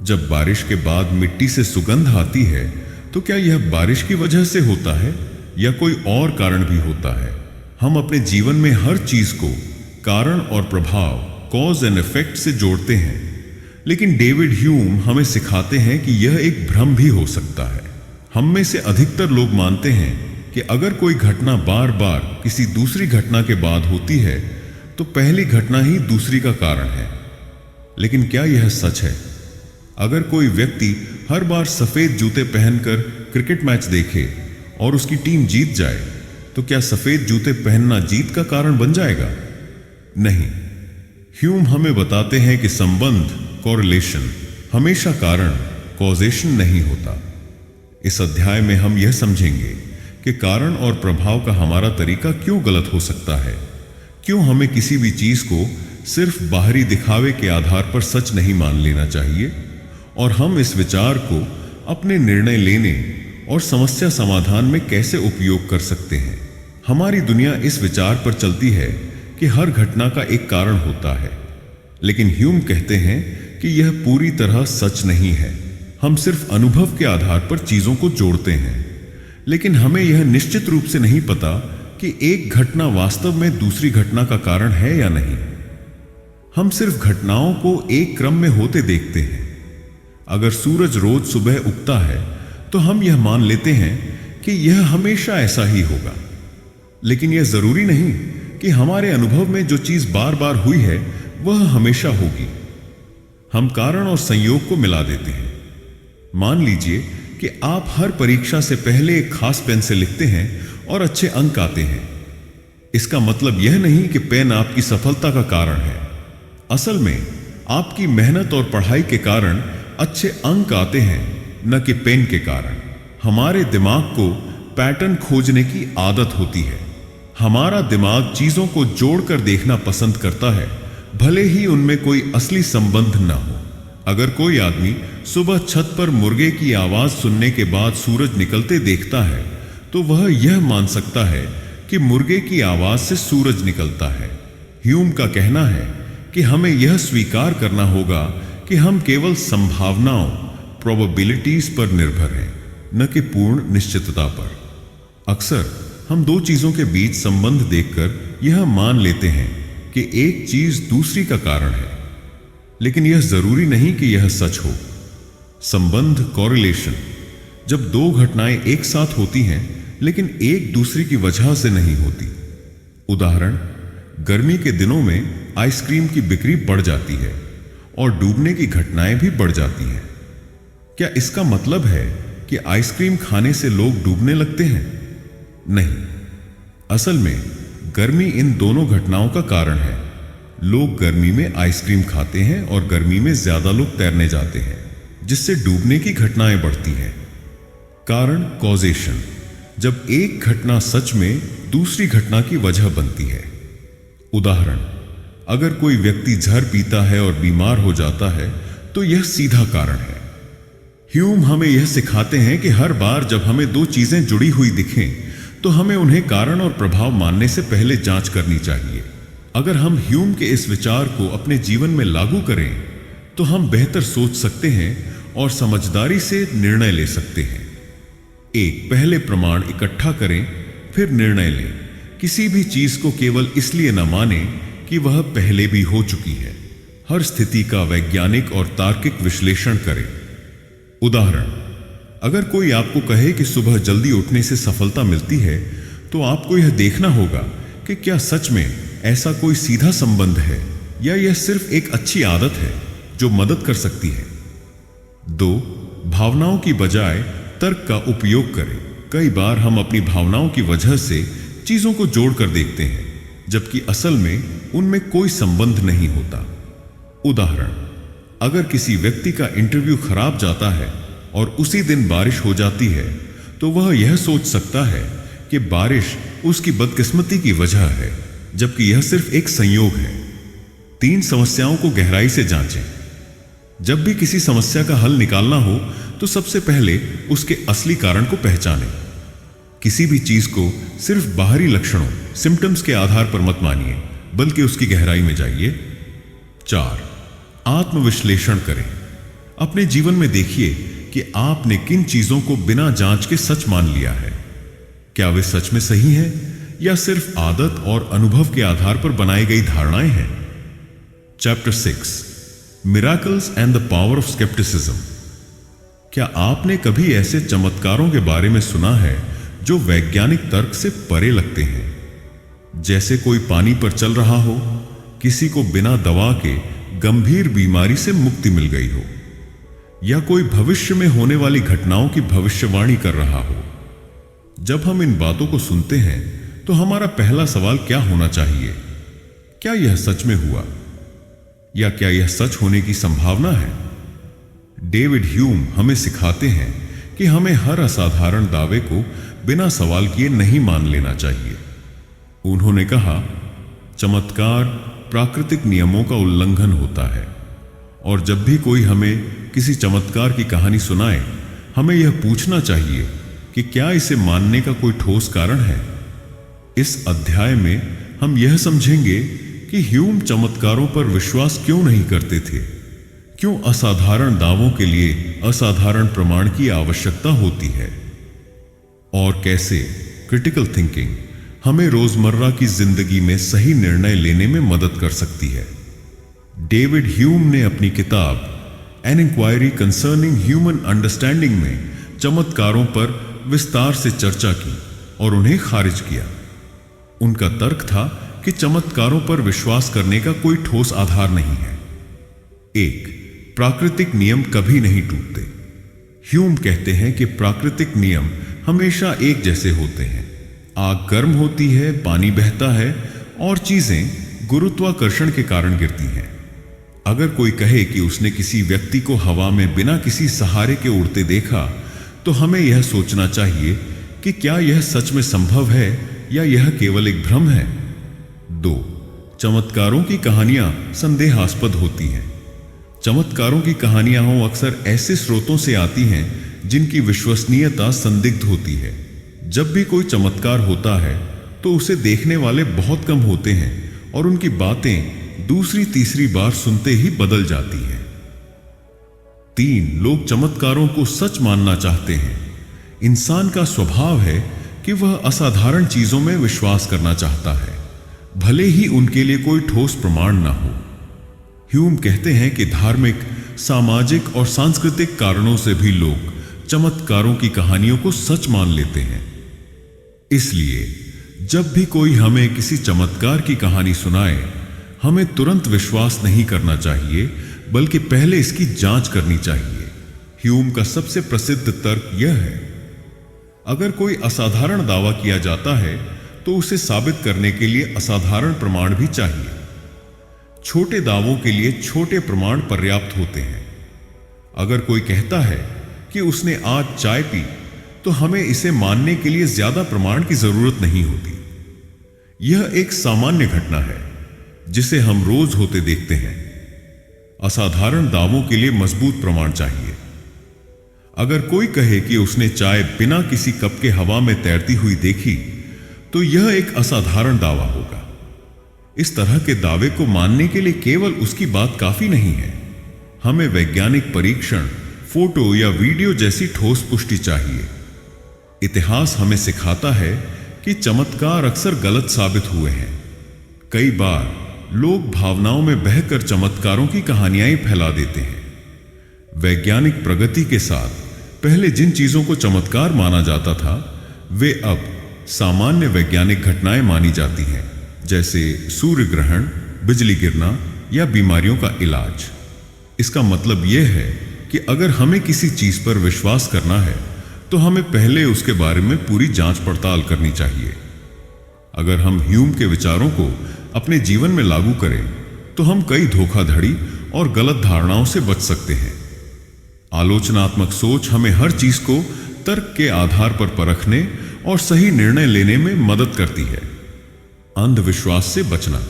Speaker 1: जब बारिश के बाद मिट्टी से सुगंध आती है तो क्या यह बारिश की वजह से होता है या कोई और कारण भी होता है? हम अपने जीवन में हर चीज को कारण और प्रभाव, कॉज एंड इफेक्ट से जोड़ते हैं, लेकिन डेविड ह्यूम हमें सिखाते हैं कि यह एक भ्रम भी हो सकता है। हम में से अधिकतर लोग मानते हैं कि अगर कोई घटना बार बार किसी दूसरी घटना के बाद होती है तो पहली घटना ही दूसरी का कारण है। लेकिन क्या यह सच है? अगर कोई व्यक्ति हर बार सफेद जूते पहनकर क्रिकेट मैच देखे और उसकी टीम जीत जाए तो क्या सफेद जूते पहनना जीत का कारण बन जाएगा? नहीं। ह्यूम हमें बताते हैं कि संबंध, कोरिलेशन, हमेशा कारण, कॉजेशन नहीं होता। इस अध्याय में हम यह समझेंगे कि कारण और प्रभाव का हमारा तरीका क्यों गलत हो सकता है। क्यों हमें किसी भी चीज को सिर्फ बाहरी दिखावे के आधार पर सच नहीं मान लेना चाहिए, और हम इस विचार को अपने निर्णय लेने और समस्या समाधान में कैसे उपयोग कर सकते हैं। हमारी दुनिया इस विचार पर चलती है कि हर घटना का एक कारण होता है, लेकिन ह्यूम कहते हैं कि यह पूरी तरह सच नहीं है। हम सिर्फ अनुभव के आधार पर चीजों को जोड़ते हैं, लेकिन हमें यह निश्चित रूप से नहीं पता कि एक घटना वास्तव में दूसरी घटना का कारण है या नहीं। हम सिर्फ घटनाओं को एक क्रम में होते देखते हैं। अगर सूरज रोज सुबह उगता है तो हम यह मान लेते हैं कि यह हमेशा ऐसा ही होगा, लेकिन यह जरूरी नहीं कि हमारे अनुभव में जो चीज बार बार हुई है वह हमेशा होगी। हम कारण और संयोग को मिला देते हैं। मान लीजिए कि आप हर परीक्षा से पहले एक खास पेन से लिखते हैं और अच्छे अंक आते हैं। इसका मतलब यह नहीं कि पेन आपकी सफलता का कारण है। असल में आपकी मेहनत और पढ़ाई के कारण अच्छे अंक आते हैं, न कि पेन के कारण। हमारे दिमाग को पैटर्न खोजने की आदत होती है। हमारा दिमाग चीजों को जोड़कर देखना पसंद करता है, भले ही उनमें कोई असली संबंध न हो। अगर कोई आदमी सुबह छत पर मुर्गे की आवाज सुनने के बाद सूरज निकलते देखता है तो वह यह मान सकता है कि मुर्गे की आवाज से सूरज निकलता है। ह्यूम का कहना है कि हमें यह स्वीकार करना होगा कि हम केवल संभावनाओं, प्रोबेबिलिटीज पर निर्भर हैं, न कि पूर्ण निश्चितता पर। अक्सर हम दो चीजों के बीच संबंध देखकर यह मान लेते हैं कि एक चीज दूसरी का कारण है, लेकिन यह जरूरी नहीं कि यह सच हो। संबंध, कॉरिलेशन, जब दो घटनाएं एक साथ होती हैं लेकिन एक दूसरी की वजह से नहीं होती। उदाहरण, गर्मी के दिनों में आइसक्रीम की बिक्री बढ़ जाती है और डूबने की घटनाएं भी बढ़ जाती हैं। क्या इसका मतलब है कि आइसक्रीम खाने से लोग डूबने लगते हैं? नहीं। असल में गर्मी इन दोनों घटनाओं का कारण है। लोग गर्मी में आइसक्रीम खाते हैं और गर्मी में ज्यादा लोग तैरने जाते हैं, जिससे डूबने की घटनाएं बढ़ती हैं। कारण, कॉजेशन, जब एक घटना सच में दूसरी घटना की वजह बनती है। उदाहरण, अगर कोई व्यक्ति जहर पीता है और बीमार हो जाता है तो यह सीधा कारण है। ह्यूम हमें यह सिखाते हैं कि हर बार जब हमें दो चीजें जुड़ी हुई दिखें तो हमें उन्हें कारण और प्रभाव मानने से पहले जांच करनी चाहिए। अगर हम ह्यूम के इस विचार को अपने जीवन में लागू करें तो हम बेहतर सोच सकते हैं और समझदारी से निर्णय ले सकते हैं। एक, पहले प्रमाण इकट्ठा करें, फिर निर्णय लें। किसी भी चीज को केवल इसलिए न मानें कि वह पहले भी हो चुकी है। हर स्थिति का वैज्ञानिक और तार्किक विश्लेषण करें। उदाहरण, अगर कोई आपको कहे कि सुबह जल्दी उठने से सफलता मिलती है तो आपको यह देखना होगा कि क्या सच में ऐसा कोई सीधा संबंध है या यह सिर्फ एक अच्छी आदत है जो मदद कर सकती है। 2, भावनाओं की बजाय तर्क का उपयोग करें। कई बार हम अपनी भावनाओं की वजह से चीजों को जोड़कर देखते हैं, जबकि असल में उनमें कोई संबंध नहीं होता। उदाहरण, अगर किसी व्यक्ति का इंटरव्यू खराब जाता है और उसी दिन बारिश हो जाती है तो वह यह सोच सकता है कि बारिश उसकी बदकिस्मती की वजह है, जबकि यह सिर्फ एक संयोग है। 3, समस्याओं को गहराई से जांचें। जब भी किसी समस्या का हल निकालना हो तो सबसे पहले उसके असली कारण को पहचानें। किसी भी चीज को सिर्फ बाहरी लक्षणों, सिम्टम्स के आधार पर मत मानिए, बल्कि उसकी गहराई में जाइए। 4, आत्मविश्लेषण करें। अपने जीवन में देखिए कि आपने किन चीजों को बिना जांच के सच मान लिया है। क्या वे सच में सही हैं या सिर्फ आदत और अनुभव के आधार पर बनाई गई धारणाएं हैं। Chapter 6, miracles and the power of scepticism. क्या आपने कभी ऐसे चमत्कारों के बारे में सुना है जो वैज्ञानिक तर्क से परे लगते हैं? जैसे कोई पानी पर चल रहा हो, किसी को बिना दवा के गंभीर बीमारी से मुक्ति मिल गई हो, या कोई भविष्य में होने वाली घटनाओं की भविष्यवाणी कर रहा हो। जब हम इन बातों को सुनते हैं तो हमारा पहला सवाल क्या होना चाहिए? क्या यह सच में हुआ, या क्या यह सच होने की संभावना है? डेविड ह्यूम हमें सिखाते हैं कि हमें हर असाधारण दावे को बिना सवाल किए नहीं मान लेना चाहिए। उन्होंने कहा, चमत्कार प्राकृतिक नियमों का उल्लंघन होता है, और जब भी कोई हमें किसी चमत्कार की कहानी सुनाए, हमें यह पूछना चाहिए कि क्या इसे मानने का कोई ठोस कारण है। इस अध्याय में हम यह समझेंगे कि ह्यूम चमत्कारों पर विश्वास क्यों नहीं करते थे, क्यों असाधारण दावों के लिए असाधारण प्रमाण की आवश्यकता होती है, और कैसे क्रिटिकल थिंकिंग हमें रोजमर्रा की जिंदगी में सही निर्णय लेने में मदद कर सकती है। डेविड ह्यूम ने अपनी किताब an inquiry concerning human understanding में चमत्कारों पर विस्तार से चर्चा की और उन्हें खारिज किया। उनका तर्क था कि चमत्कारों पर विश्वास करने का कोई ठोस आधार नहीं है। 1. प्राकृतिक नियम कभी नहीं टूटते। ह्यूम कहते हैं कि प्राकृतिक नियम हमेशा एक जैसे होते हैं। आग गर्म होती है, पानी बहता है और चीजें गुरुत्वाकर्षण के कारण गिरती हैं। अगर कोई कहे कि उसने किसी व्यक्ति को हवा में बिना किसी सहारे के उड़ते देखा, तो हमें यह सोचना चाहिए कि क्या यह सच में संभव है या यह केवल एक भ्रम है। 2. चमत्कारों की कहानियां संदेहास्पद होती हैं। चमत्कारों की कहानियां अक्सर ऐसे स्रोतों से आती हैं जिनकी विश्वसनीयता संदिग्ध होती है। जब भी कोई चमत्कार होता है तो उसे देखने वाले बहुत कम होते हैं और उनकी बातें दूसरी तीसरी बार सुनते ही बदल जाती हैं। 3. लोग चमत्कारों को सच मानना चाहते हैं। इंसान का स्वभाव है कि वह असाधारण चीजों में विश्वास करना चाहता है, भले ही उनके लिए कोई ठोस प्रमाण ना हो। ह्यूम कहते हैं कि धार्मिक, सामाजिक और सांस्कृतिक कारणों से भी लोग चमत्कारों की कहानियों को सच मान लेते हैं। इसलिए जब भी कोई हमें किसी चमत्कार की कहानी सुनाए, हमें तुरंत विश्वास नहीं करना चाहिए, बल्कि पहले इसकी जांच करनी चाहिए। ह्यूम का सबसे प्रसिद्ध तर्क यह है, अगर कोई असाधारण दावा किया जाता है तो उसे साबित करने के लिए असाधारण प्रमाण भी चाहिए। छोटे दावों के लिए छोटे प्रमाण पर्याप्त होते हैं। अगर कोई कहता है कि उसने आज चाय पी, तो हमें इसे मानने के लिए ज्यादा प्रमाण की जरूरत नहीं होती। यह एक सामान्य घटना है जिसे हम रोज होते देखते हैं। असाधारण दावों के लिए मजबूत प्रमाण चाहिए। अगर कोई कहे कि उसने चाय बिना किसी कप के हवा में तैरती हुई देखी, तो यह एक असाधारण दावा होगा। इस तरह के दावे को मानने के लिए केवल उसकी बात काफी नहीं है। हमें वैज्ञानिक परीक्षण, फोटो या वीडियो जैसी ठोस पुष्टि चाहिए। इतिहास हमें सिखाता है कि चमत्कार अक्सर गलत साबित हुए हैं। कई बार लोग भावनाओं में बहकर चमत्कारों की कहानियां फैला देते हैं। वैज्ञानिक प्रगति के साथ पहले जिन चीजों को चमत्कार माना जाता था, वे अब सामान्य वैज्ञानिक घटनाएं मानी जाती हैं, जैसे सूर्य ग्रहण, बिजली गिरना या बीमारियों का इलाज। इसका मतलब यह है कि अगर हमें किसी चीज पर विश्वास करना है, तो हमें पहले उसके बारे में पूरी जांच पड़ताल करनी चाहिए। अगर हम ह्यूम के विचारों को अपने जीवन में लागू करें, तो हम कई धोखाधड़ी और गलत धारणाओं से बच सकते हैं। आलोचनात्मक सोच हमें हर चीज को तर्क के आधार पर परखने और सही निर्णय लेने में मदद करती है। अंधविश्वास से बचना।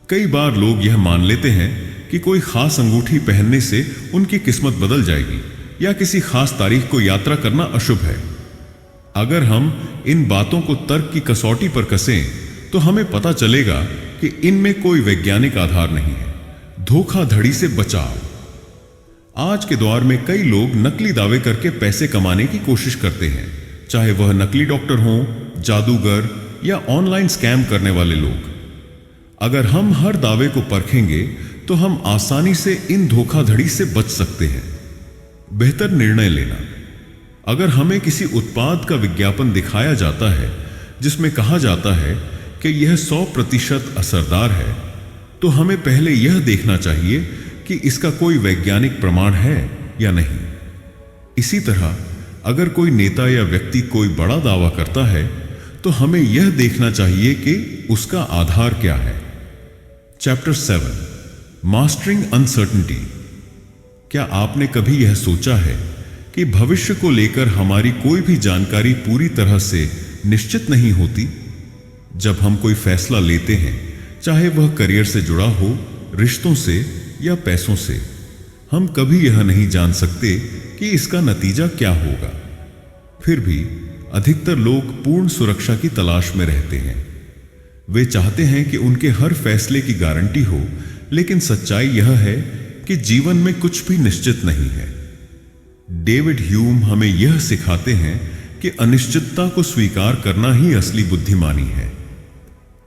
Speaker 1: कई बार लोग यह मान लेते हैं कि कोई खास अंगूठी पहनने से उनकी किस्मत बदल जाएगी या किसी खास तारीख को यात्रा करना अशुभ है। अगर हम इन बातों को तर्क की कसौटी पर कसें, तो हमें पता चलेगा कि इनमें कोई वैज्ञानिक आधार नहीं है। धोखाधड़ी से बचाव। आज के दौर में कई लोग नकली दावे करके पैसे कमाने की कोशिश करते हैं, चाहे वह नकली डॉक्टर हों, जादूगर या ऑनलाइन स्कैम करने वाले लोग। अगर हम हर दावे को परखेंगे, तो हम आसानी से इन धोखाधड़ी से बच सकते हैं। बेहतर निर्णय लेना। अगर हमें किसी उत्पाद का विज्ञापन दिखाया जाता है जिसमें कहा जाता है कि यह 100% असरदार है, तो हमें पहले यह देखना चाहिए कि इसका कोई वैज्ञानिक प्रमाण है या नहीं। इसी तरह अगर कोई नेता या व्यक्ति कोई बड़ा दावा करता है, तो हमें यह देखना चाहिए कि उसका आधार क्या है। Chapter 7, mastering uncertainty. क्या आपने कभी यह सोचा है कि भविष्य को लेकर हमारी कोई भी जानकारी पूरी तरह से निश्चित नहीं होती। जब हम कोई फैसला लेते हैं, चाहे वह करियर से जुड़ा हो, रिश्तों से या पैसों से, हम कभी यह नहीं जान सकते कि इसका नतीजा क्या होगा। फिर भी अधिकतर लोग पूर्ण सुरक्षा की तलाश में रहते हैं। वे चाहते हैं कि उनके हर फैसले की गारंटी हो, लेकिन सच्चाई यह है कि जीवन में कुछ भी निश्चित नहीं है। डेविड ह्यूम हमें यह सिखाते हैं कि अनिश्चितता को स्वीकार करना ही असली बुद्धिमानी है।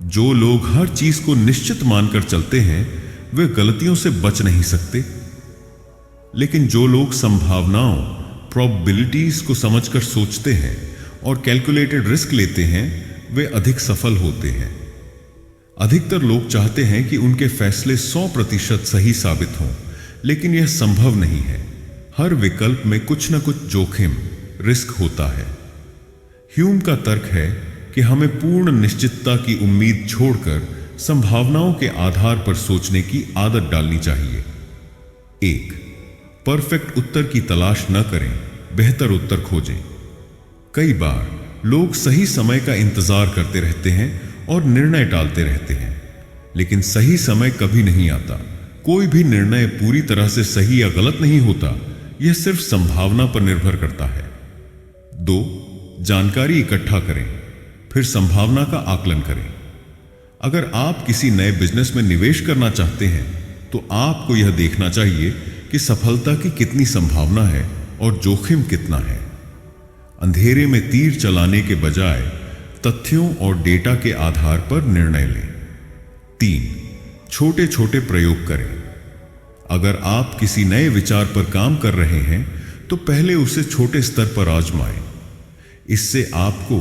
Speaker 1: जो लोग हर चीज को निश्चित मानकर चलते हैं, वे गलतियों से बच नहीं सकते। लेकिन जो लोग संभावनाओं, प्रोबेबिलिटीज को समझकर सोचते हैं और कैलकुलेटेड रिस्क लेते हैं, वे अधिक सफल होते हैं। अधिकतर लोग चाहते हैं कि उनके फैसले 100% सही साबित हों, लेकिन यह संभव नहीं है। हर विकल्प में कुछ न कुछ जोखिम, रिस्क होता है। ह्यूम का तर्क है कि हमें पूर्ण निश्चितता की उम्मीद छोड़कर संभावनाओं के आधार पर सोचने की आदत डालनी चाहिए। 1. परफेक्ट उत्तर की तलाश न करें, बेहतर उत्तर खोजें। कई बार लोग सही समय का इंतजार करते रहते हैं और निर्णय टालते रहते हैं, लेकिन सही समय कभी नहीं आता। कोई भी निर्णय पूरी तरह से सही या गलत नहीं होता, यह सिर्फ संभावना पर निर्भर करता है। 2. जानकारी इकट्ठा करें, फिर संभावना का आकलन करें। अगर आप किसी नए बिजनेस में निवेश करना चाहते हैं, तो आपको यह देखना चाहिए कि सफलता की कितनी संभावना है और जोखिम कितना है। अंधेरे में तीर चलाने के बजाय तथ्यों और डेटा के आधार पर निर्णय लें। 3. छोटे छोटे प्रयोग करें। अगर आप किसी नए विचार पर काम कर रहे हैं, तो पहले उसे छोटे स्तर पर आजमाएं। इससे आपको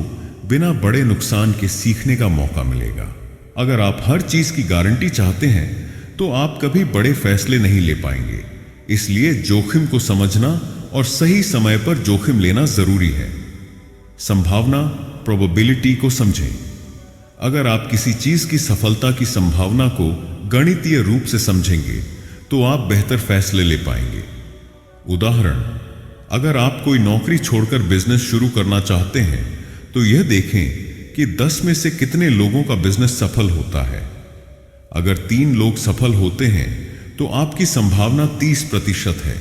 Speaker 1: बिना बड़े नुकसान के सीखने का मौका मिलेगा। अगर आप हर चीज की गारंटी चाहते हैं, तो आप कभी बड़े फैसले नहीं ले पाएंगे। इसलिए जोखिम को समझना और सही समय पर जोखिम लेना जरूरी है। संभावना, प्रोबेबिलिटी को समझें। अगर आप किसी चीज की सफलता की संभावना को गणितीय रूप से समझेंगे, तो आप बेहतर फैसले ले पाएंगे। उदाहरण, अगर आप कोई नौकरी छोड़कर बिजनेस शुरू करना चाहते हैं, तो यह देखें कि 10 में से कितने लोगों का बिजनेस सफल होता है। अगर 3 लोग सफल होते हैं, तो आपकी संभावना 30% है।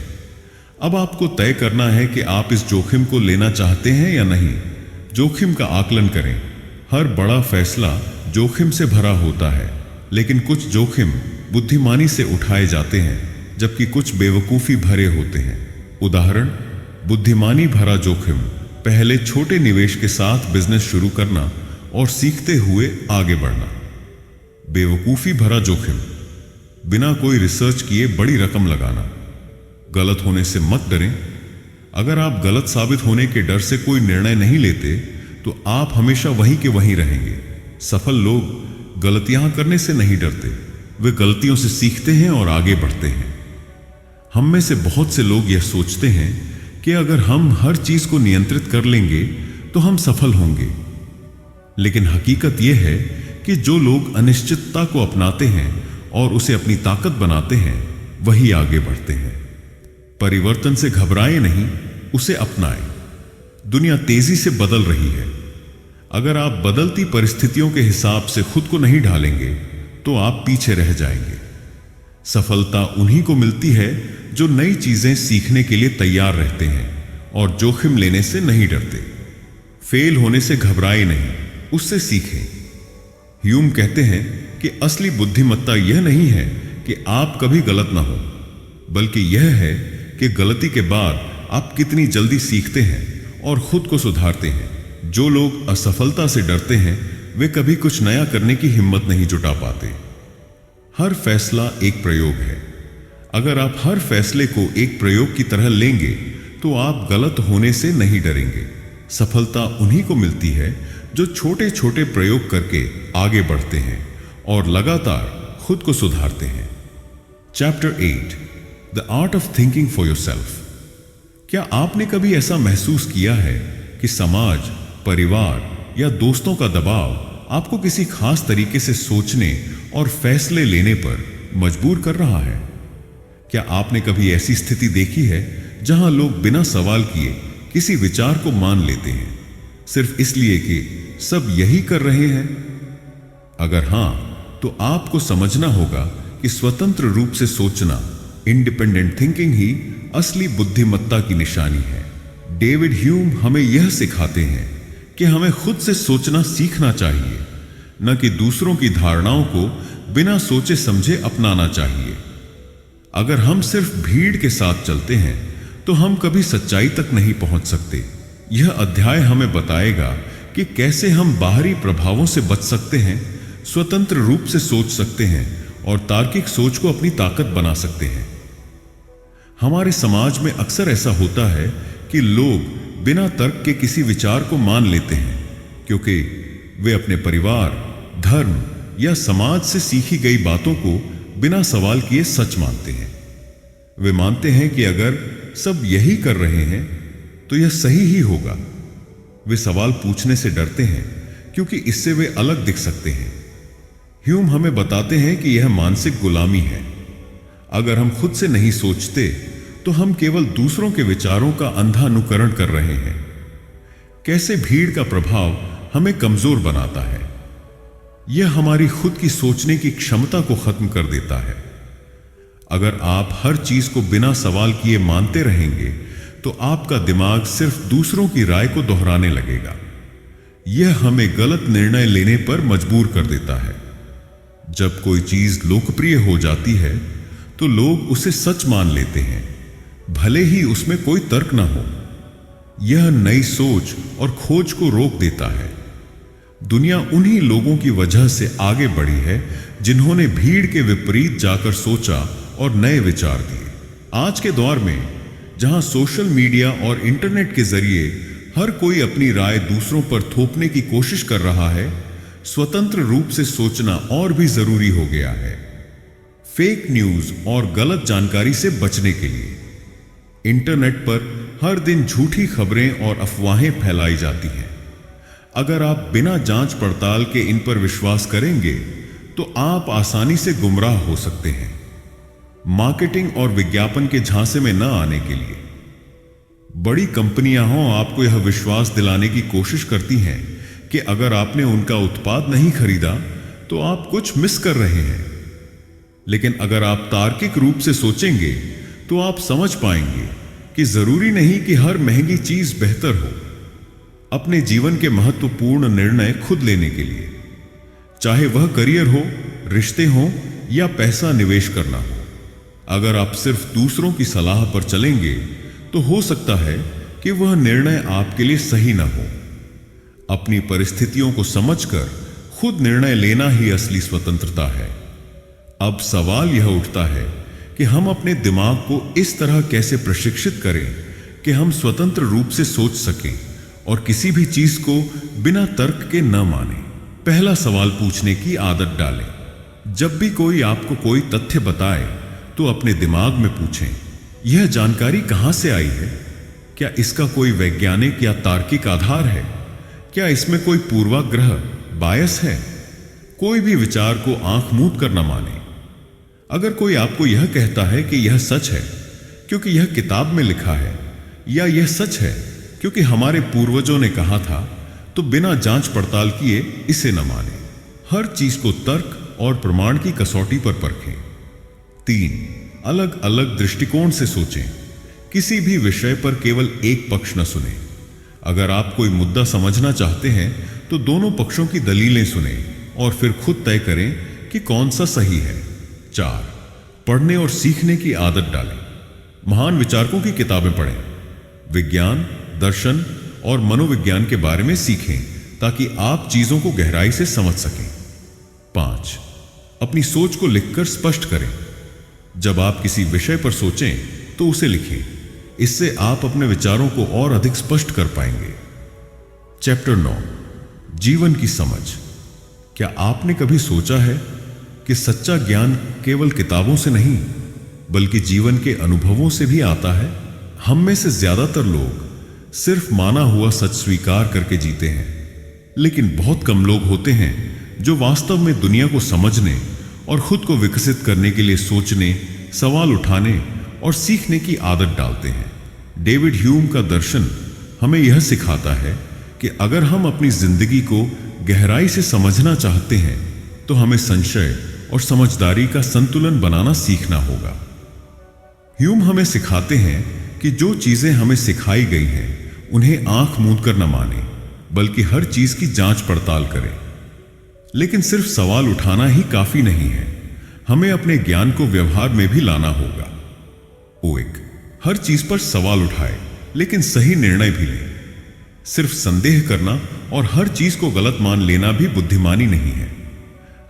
Speaker 1: अब आपको तय करना है कि आप इस जोखिम को लेना चाहते हैं या नहीं। जोखिम का आकलन करें। हर बड़ा फैसला जोखिम से भरा होता है, लेकिन कुछ जोखिम बुद्धिमानी से उठाए जाते हैं, जबकि कुछ बेवकूफी भरे होते हैं। उदाहरण, बुद्धिमानी भरा जोखिम, पहले छोटे निवेश के साथ बिजनेस शुरू करना और सीखते हुए आगे बढ़ना। बेवकूफी भरा जोखिम, बिना कोई रिसर्च किए बड़ी रकम लगाना। गलत होने से मत डरें। अगर आप गलत साबित होने के डर से कोई निर्णय नहीं लेते, तो आप हमेशा वहीं के वहीं रहेंगे। सफल लोग गलतियां करने से नहीं डरते, वे गलतियों से सीखते हैं और आगे बढ़ते हैं। हम में से बहुत से लोग यह सोचते हैं कि अगर हम हर चीज को नियंत्रित कर लेंगे, तो हम सफल होंगे। लेकिन हकीकत यह है कि जो लोग अनिश्चितता को अपनाते हैं और उसे अपनी ताकत बनाते हैं, वही आगे बढ़ते हैं। परिवर्तन से घबराएं नहीं, उसे अपनाएं। दुनिया तेजी से बदल रही है। अगर आप बदलती परिस्थितियों के हिसाब से खुद को नहीं ढालेंगे, तो आप पीछे रह जाएंगे। सफलता उन्हीं को मिलती है जो नई चीजें सीखने के लिए तैयार रहते हैं और जोखिम लेने से नहीं डरते। फेल होने से घबराएं नहीं, उससे सीखें। ह्यूम कहते हैं कि असली बुद्धिमत्ता यह नहीं है कि आप कभी गलत ना हो, बल्कि यह है कि गलती के बाद आप कितनी जल्दी सीखते हैं और खुद को सुधारते हैं। जो लोग असफलता से डरते हैं, वे कभी कुछ नया करने की हिम्मत नहीं जुटा पाते। हर फैसला एक प्रयोग है। अगर आप हर फैसले को एक प्रयोग की तरह लेंगे, तो आप गलत होने से नहीं डरेंगे। सफलता उन्हीं को मिलती है जो छोटे छोटे प्रयोग करके आगे बढ़ते हैं और लगातार खुद को सुधारते हैं। Chapter 8, the art of thinking for yourself. क्या आपने कभी ऐसा महसूस किया है कि समाज, परिवार या दोस्तों का दबाव आपको किसी खास तरीके से सोचने और फैसले लेने पर मजबूर कर रहा है? क्या आपने कभी ऐसी स्थिति देखी है जहां लोग बिना सवाल किए किसी विचार को मान लेते हैं सिर्फ इसलिए कि सब यही कर रहे हैं? अगर हां, तो आपको समझना होगा कि स्वतंत्र रूप से सोचना, इंडिपेंडेंट थिंकिंग ही असली बुद्धिमत्ता की निशानी है। डेविड ह्यूम हमें यह सिखाते हैं कि हमें खुद से सोचना सीखना चाहिए, न कि दूसरों की धारणाओं को बिना सोचे समझे अपनाना चाहिए। अगर हम सिर्फ भीड़ के साथ चलते हैं तो हम कभी सच्चाई तक नहीं पहुंच सकते। यह अध्याय हमें बताएगा कि कैसे हम बाहरी प्रभावों से बच सकते हैं, स्वतंत्र रूप से सोच सकते हैं और तार्किक सोच को अपनी ताकत बना सकते हैं। हमारे समाज में अक्सर ऐसा होता है कि लोग बिना तर्क के किसी विचार को मान लेते हैं क्योंकि वे अपने परिवार, धर्म या समाज से सीखी गई बातों को बिना सवाल किए सच मानते हैं। वे मानते हैं कि अगर सब यही कर रहे हैं तो यह सही ही होगा। वे सवाल पूछने से डरते हैं क्योंकि इससे वे अलग दिख सकते हैं। ह्यूम हमें बताते हैं कि यह मानसिक गुलामी है। अगर हम खुद से नहीं सोचते तो हम केवल दूसरों के विचारों का अंधा अनुकरण कर रहे हैं। कैसे भीड़ का प्रभाव हमें कमजोर बनाता है। यह हमारी खुद की सोचने की क्षमता को खत्म कर देता है। अगर आप हर चीज को बिना सवाल किए मानते रहेंगे तो आपका दिमाग सिर्फ दूसरों की राय को दोहराने लगेगा। यह हमें गलत निर्णय लेने पर मजबूर कर देता है। जब कोई चीज लोकप्रिय हो जाती है तो लोग उसे सच मान लेते हैं, भले ही उसमें कोई तर्क ना हो। यह नई सोच और खोज को रोक देता है। दुनिया उन्हीं लोगों की वजह से आगे बढ़ी है जिन्होंने भीड़ के विपरीत जाकर सोचा और नए विचार दिए। आज के दौर में जहां सोशल मीडिया और इंटरनेट के जरिए हर कोई अपनी राय दूसरों पर थोपने की कोशिश कर रहा है, स्वतंत्र रूप से सोचना और भी जरूरी हो गया है। फेक न्यूज और गलत जानकारी से बचने के लिए इंटरनेट पर हर दिन झूठी खबरें और अफवाहें फैलाई जाती हैं। अगर आप बिना जांच पड़ताल के इन पर विश्वास करेंगे तो आप आसानी से गुमराह हो सकते हैं। मार्केटिंग और विज्ञापन के झांसे में न आने के लिए बड़ी कंपनियां आपको यह विश्वास दिलाने की कोशिश करती हैं कि अगर आपने उनका उत्पाद नहीं खरीदा तो आप कुछ मिस कर रहे हैं। लेकिन अगर आप तार्किक रूप से सोचेंगे तो आप समझ पाएंगे कि जरूरी नहीं कि हर महंगी चीज बेहतर हो। अपने जीवन के महत्वपूर्ण निर्णय खुद लेने के लिए, चाहे वह करियर हो, रिश्ते हो या पैसा निवेश करना हो, अगर आप सिर्फ दूसरों की सलाह पर चलेंगे तो हो सकता है कि वह निर्णय आपके लिए सही न हो। अपनी परिस्थितियों को समझकर खुद निर्णय लेना ही असली स्वतंत्रता है। अब सवाल यह उठता है कि हम अपने दिमाग को इस तरह कैसे प्रशिक्षित करें कि हम स्वतंत्र रूप से सोच सकें और किसी भी चीज को बिना तर्क के न मानें। पहला सवाल पूछने की आदत डालें। जब भी कोई आपको कोई तथ्य बताए तो अपने दिमाग में पूछें, यह जानकारी कहां से आई है? क्या इसका कोई वैज्ञानिक या तार्किक आधार है? क्या इसमें कोई पूर्वाग्रह, बायस है? कोई भी विचार को आंख मूंद कर न माने। अगर कोई आपको यह कहता है कि यह सच है क्योंकि यह किताब में लिखा है, या यह सच है क्योंकि हमारे पूर्वजों ने कहा था, तो बिना जांच पड़ताल किए इसे न माने। हर चीज को तर्क और प्रमाण की कसौटी पर परखें। 3. अलग अलग दृष्टिकोण से सोचें। किसी भी विषय पर केवल एक पक्ष न सुने। अगर आप कोई मुद्दा समझना चाहते हैं तो दोनों पक्षों की दलीलें सुनें और फिर खुद तय करें कि कौन सा सही है। 4. पढ़ने और सीखने की आदत डालें। महान विचारकों की किताबें पढ़ें। विज्ञान, दर्शन और मनोविज्ञान के बारे में सीखें ताकि आप चीजों को गहराई से समझ सकें। 5. अपनी सोच को लिखकर स्पष्ट करें। जब आप किसी विषय पर सोचें तो उसे लिखें। इससे आप अपने विचारों को और अधिक स्पष्ट कर पाएंगे। चैप्टर 9, जीवन की समझ। क्या आपने कभी सोचा है कि सच्चा ज्ञान केवल किताबों से नहीं बल्कि जीवन के अनुभवों से भी आता है? हम में से ज्यादातर लोग सिर्फ माना हुआ सच स्वीकार करके जीते हैं, लेकिन बहुत कम लोग होते हैं जो वास्तव में दुनिया को समझने और खुद को विकसित करने के लिए सोचने, सवाल उठाने और सीखने की आदत डालते हैं। डेविड ह्यूम का दर्शन हमें यह सिखाता है कि अगर हम अपनी जिंदगी को गहराई से समझना चाहते हैं तो हमें संशय और समझदारी का संतुलन बनाना सीखना होगा। ह्यूम हमें सिखाते हैं कि जो चीजें हमें सिखाई गई हैं उन्हें आंख मूंद कर न माने, बल्कि हर चीज की जांच पड़ताल करें। लेकिन सिर्फ सवाल उठाना ही काफी नहीं है, हमें अपने ज्ञान को व्यवहार में भी लाना होगा। ओएक, हर चीज पर सवाल उठाए लेकिन सही निर्णय भी ले। सिर्फ संदेह करना और हर चीज को गलत मान लेना भी बुद्धिमानी नहीं है।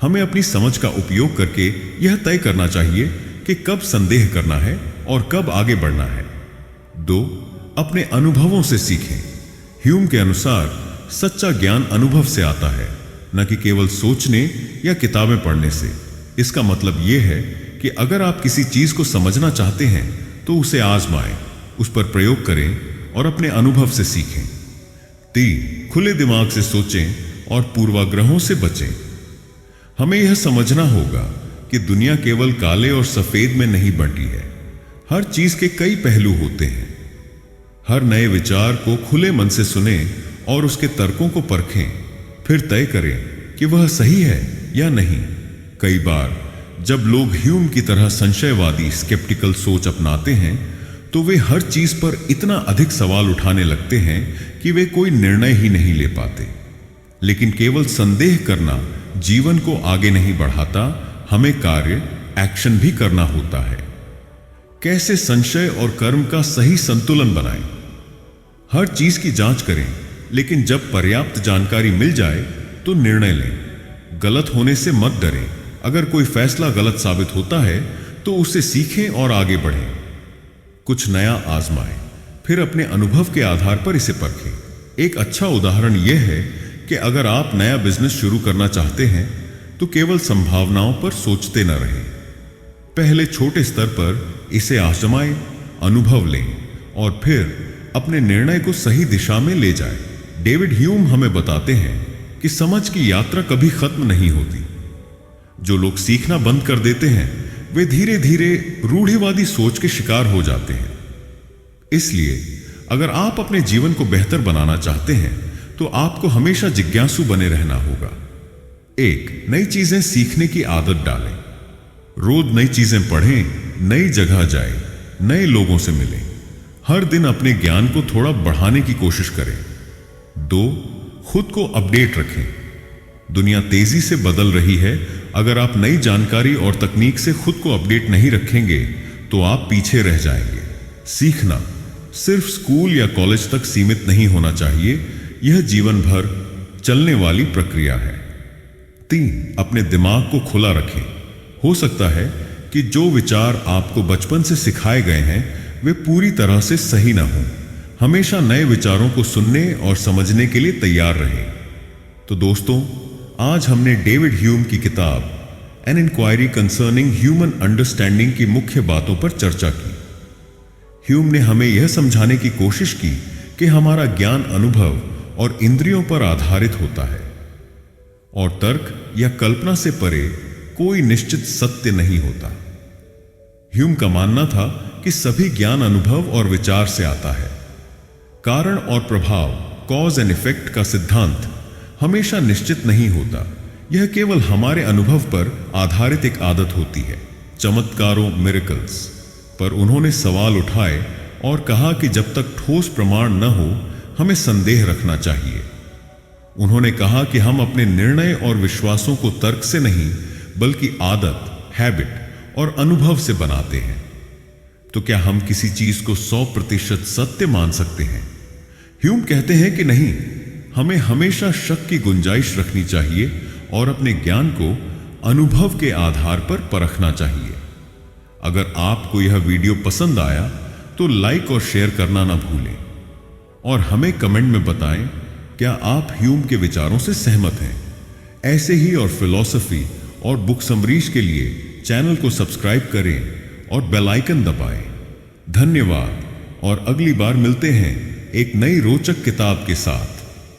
Speaker 1: हमें अपनी समझ का उपयोग करके यह तय करना चाहिए कि कब संदेह करना है और कब आगे बढ़ना है। 2. अपने अनुभवों से सीखें। ह्यूम के अनुसार सच्चा ज्ञान अनुभव से आता है, न कि केवल सोचने या किताबें पढ़ने से। इसका मतलब यह है कि अगर आप किसी चीज को समझना चाहते हैं तो उसे आजमाएं, उस पर प्रयोग करें और अपने अनुभव से सीखें। 3. खुले दिमाग से सोचें और पूर्वाग्रहों से बचें। हमें यह समझना होगा कि दुनिया केवल काले और सफेद में नहीं बंटी है। हर चीज के कई पहलू होते हैं। हर नए विचार को खुले मन से सुने और उसके तर्कों को परखें, फिर तय करें कि वह सही है या नहीं। कई बार जब लोग ह्यूम की तरह संशयवादी स्केप्टिकल सोच अपनाते हैं तो वे हर चीज पर इतना अधिक सवाल उठाने लगते हैं कि वे कोई निर्णय ही नहीं ले पाते। लेकिन केवल संदेह करना जीवन को आगे नहीं बढ़ाता, हमें कार्य एक्शन भी करना होता है। कैसे संशय और कर्म का सही संतुलन बनाएं। हर चीज की जांच करें, लेकिन जब पर्याप्त जानकारी मिल जाए तो निर्णय लें। गलत होने से मत डरें। अगर कोई फैसला गलत साबित होता है तो उससे सीखें और आगे बढ़ें। कुछ नया आजमाएं, फिर अपने अनुभव के आधार पर इसे परखें। एक अच्छा उदाहरण यह है कि अगर आप नया बिजनेस शुरू करना चाहते हैं तो केवल संभावनाओं पर सोचते न रहें। पहले छोटे स्तर पर इसे आजमाएं, अनुभव लें और फिर अपने निर्णय को सही दिशा में ले जाएं। डेविड ह्यूम हमें बताते हैं कि समझ की यात्रा कभी खत्म नहीं होती। जो लोग सीखना बंद कर देते हैं वे धीरे धीरे रूढ़िवादी सोच के शिकार हो जाते हैं। इसलिए अगर आप अपने जीवन को बेहतर बनाना चाहते हैं तो आपको हमेशा जिज्ञासु बने रहना होगा। 1. नई चीजें सीखने की आदत डालें। रोज नई चीजें पढ़ें, नई जगह जाएं, नए लोगों से मिलें। हर दिन अपने ज्ञान को थोड़ा बढ़ाने की कोशिश करें। 2. खुद को अपडेट रखें। दुनिया तेजी से बदल रही है। अगर आप नई जानकारी और तकनीक से खुद को अपडेट नहीं रखेंगे तो आप पीछे रह जाएंगे। सीखना सिर्फ स्कूल या कॉलेज तक सीमित नहीं होना चाहिए, यह जीवन भर चलने वाली प्रक्रिया है। 3. अपने दिमाग को खुला रखें। हो सकता है कि जो विचार आपको बचपन से सिखाए गए हैं वे पूरी तरह से सही ना हों। हमेशा नए विचारों को सुनने और समझने के लिए तैयार रहें। तो दोस्तों, आज हमने डेविड ह्यूम की किताब an inquiry concerning human understanding की मुख्य बातों पर चर्चा की। ह्यूम ने हमें यह समझाने की कोशिश की कि हमारा ज्ञान अनुभव और इंद्रियों पर आधारित होता है और तर्क या कल्पना से परे कोई निश्चित सत्य नहीं होता। ह्यूम का मानना था कि सभी ज्ञान अनुभव और विचार से आता है। कारण और प्रभाव, कॉज एंड इफेक्ट का सिद्धांत हमेशा निश्चित नहीं होता। यह केवल हमारे अनुभव पर आधारित एक आदत होती है। चमत्कारों, मिरेकल्स पर उन्होंने सवाल उठाए और कहा कि जब तक ठोस प्रमाण न हो हमें संदेह रखना चाहिए। उन्होंने कहा कि हम अपने निर्णय और विश्वासों को तर्क से नहीं बल्कि आदत, हैबिट और अनुभव से बनाते हैं। तो क्या हम किसी चीज को 100% सत्य मान सकते हैं? ह्यूम कहते हैं कि नहीं, हमें हमेशा शक की गुंजाइश रखनी चाहिए और अपने ज्ञान को अनुभव के आधार पर परखना चाहिए। अगर आपको यह वीडियो पसंद आया तो लाइक और शेयर करना ना भूलें और हमें कमेंट में बताएं क्या आप ह्यूम के विचारों से सहमत हैं। ऐसे ही और फिलॉसफी और बुक समरीज के लिए चैनल को सब्सक्राइब करें और बेल आइकन दबाएं। धन्यवाद और अगली बार मिलते हैं एक नई रोचक किताब के साथ।